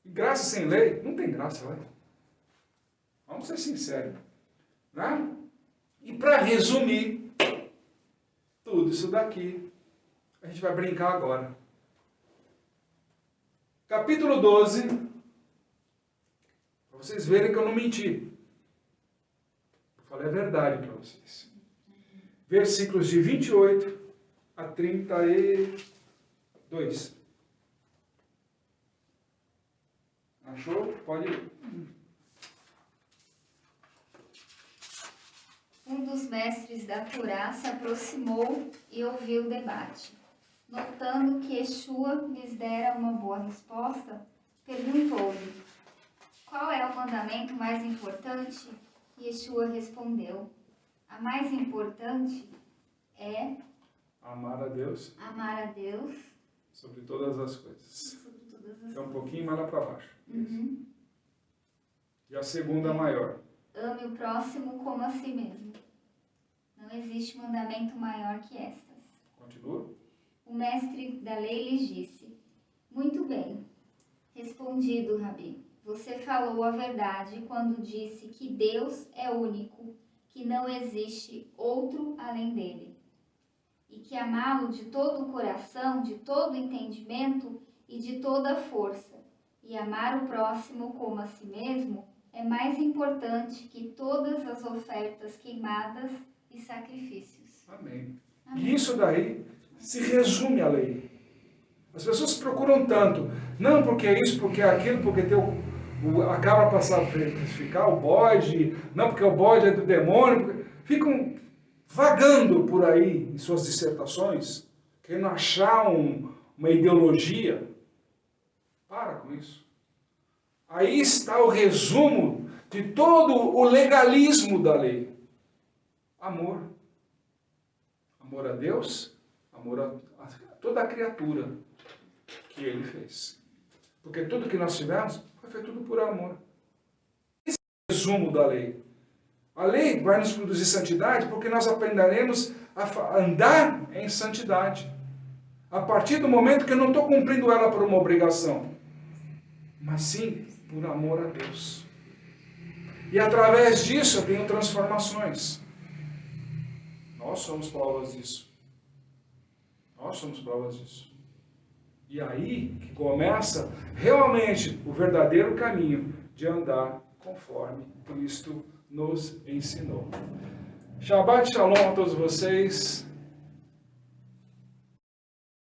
S1: E graça sem lei, não tem graça, vai. Vamos ser sinceros. Né? E para resumir tudo isso daqui, a gente vai brincar agora. Capítulo 12, para vocês verem que eu não menti. Eu falei a verdade para vocês. Versículos de 28 a 32. Achou? Pode ir.
S2: Um dos mestres da Torá se aproximou e ouviu o debate. Notando que Yeshua lhes dera uma boa resposta, perguntou-lhe: qual é o mandamento mais importante? Yeshua respondeu: a mais importante é
S1: amar a Deus sobre todas as coisas. É um pouquinho mais lá para baixo.
S2: Uhum.
S1: E a segunda maior.
S2: Ame o próximo como a si mesmo. Não existe mandamento maior que estas.
S1: Continua.
S2: O mestre da lei lhes disse: muito bem, respondido, Rabi. Você falou a verdade quando disse que Deus é único, que não existe outro além dele, e que amá-lo de todo o coração, de todo o entendimento e de toda a força, e amar o próximo como a si mesmo, é mais importante que todas as ofertas queimadas e sacrifícios.
S1: Amém.
S2: Amém.
S1: E isso daí se resume à lei. As pessoas procuram tanto, não porque é isso, porque é aquilo, porque tem a cabra para sacrificar o bode, não porque o bode é do demônio, ficam vagando por aí em suas dissertações, querendo achar uma ideologia. Para com isso. Aí está o resumo de todo o legalismo da lei. Amor. Amor a Deus, amor a toda a criatura que Ele fez. Porque tudo que nós tivemos foi feito tudo por amor. Esse é o resumo da lei. A lei vai nos produzir santidade porque nós aprenderemos a andar em santidade. A partir do momento que eu não estou cumprindo ela por uma obrigação, mas sim por amor a Deus. E através disso eu tenho transformações. Nós somos provas disso. Nós somos provas disso. E aí que começa realmente o verdadeiro caminho de andar conforme Cristo nos ensinou. Shabbat Shalom a todos vocês.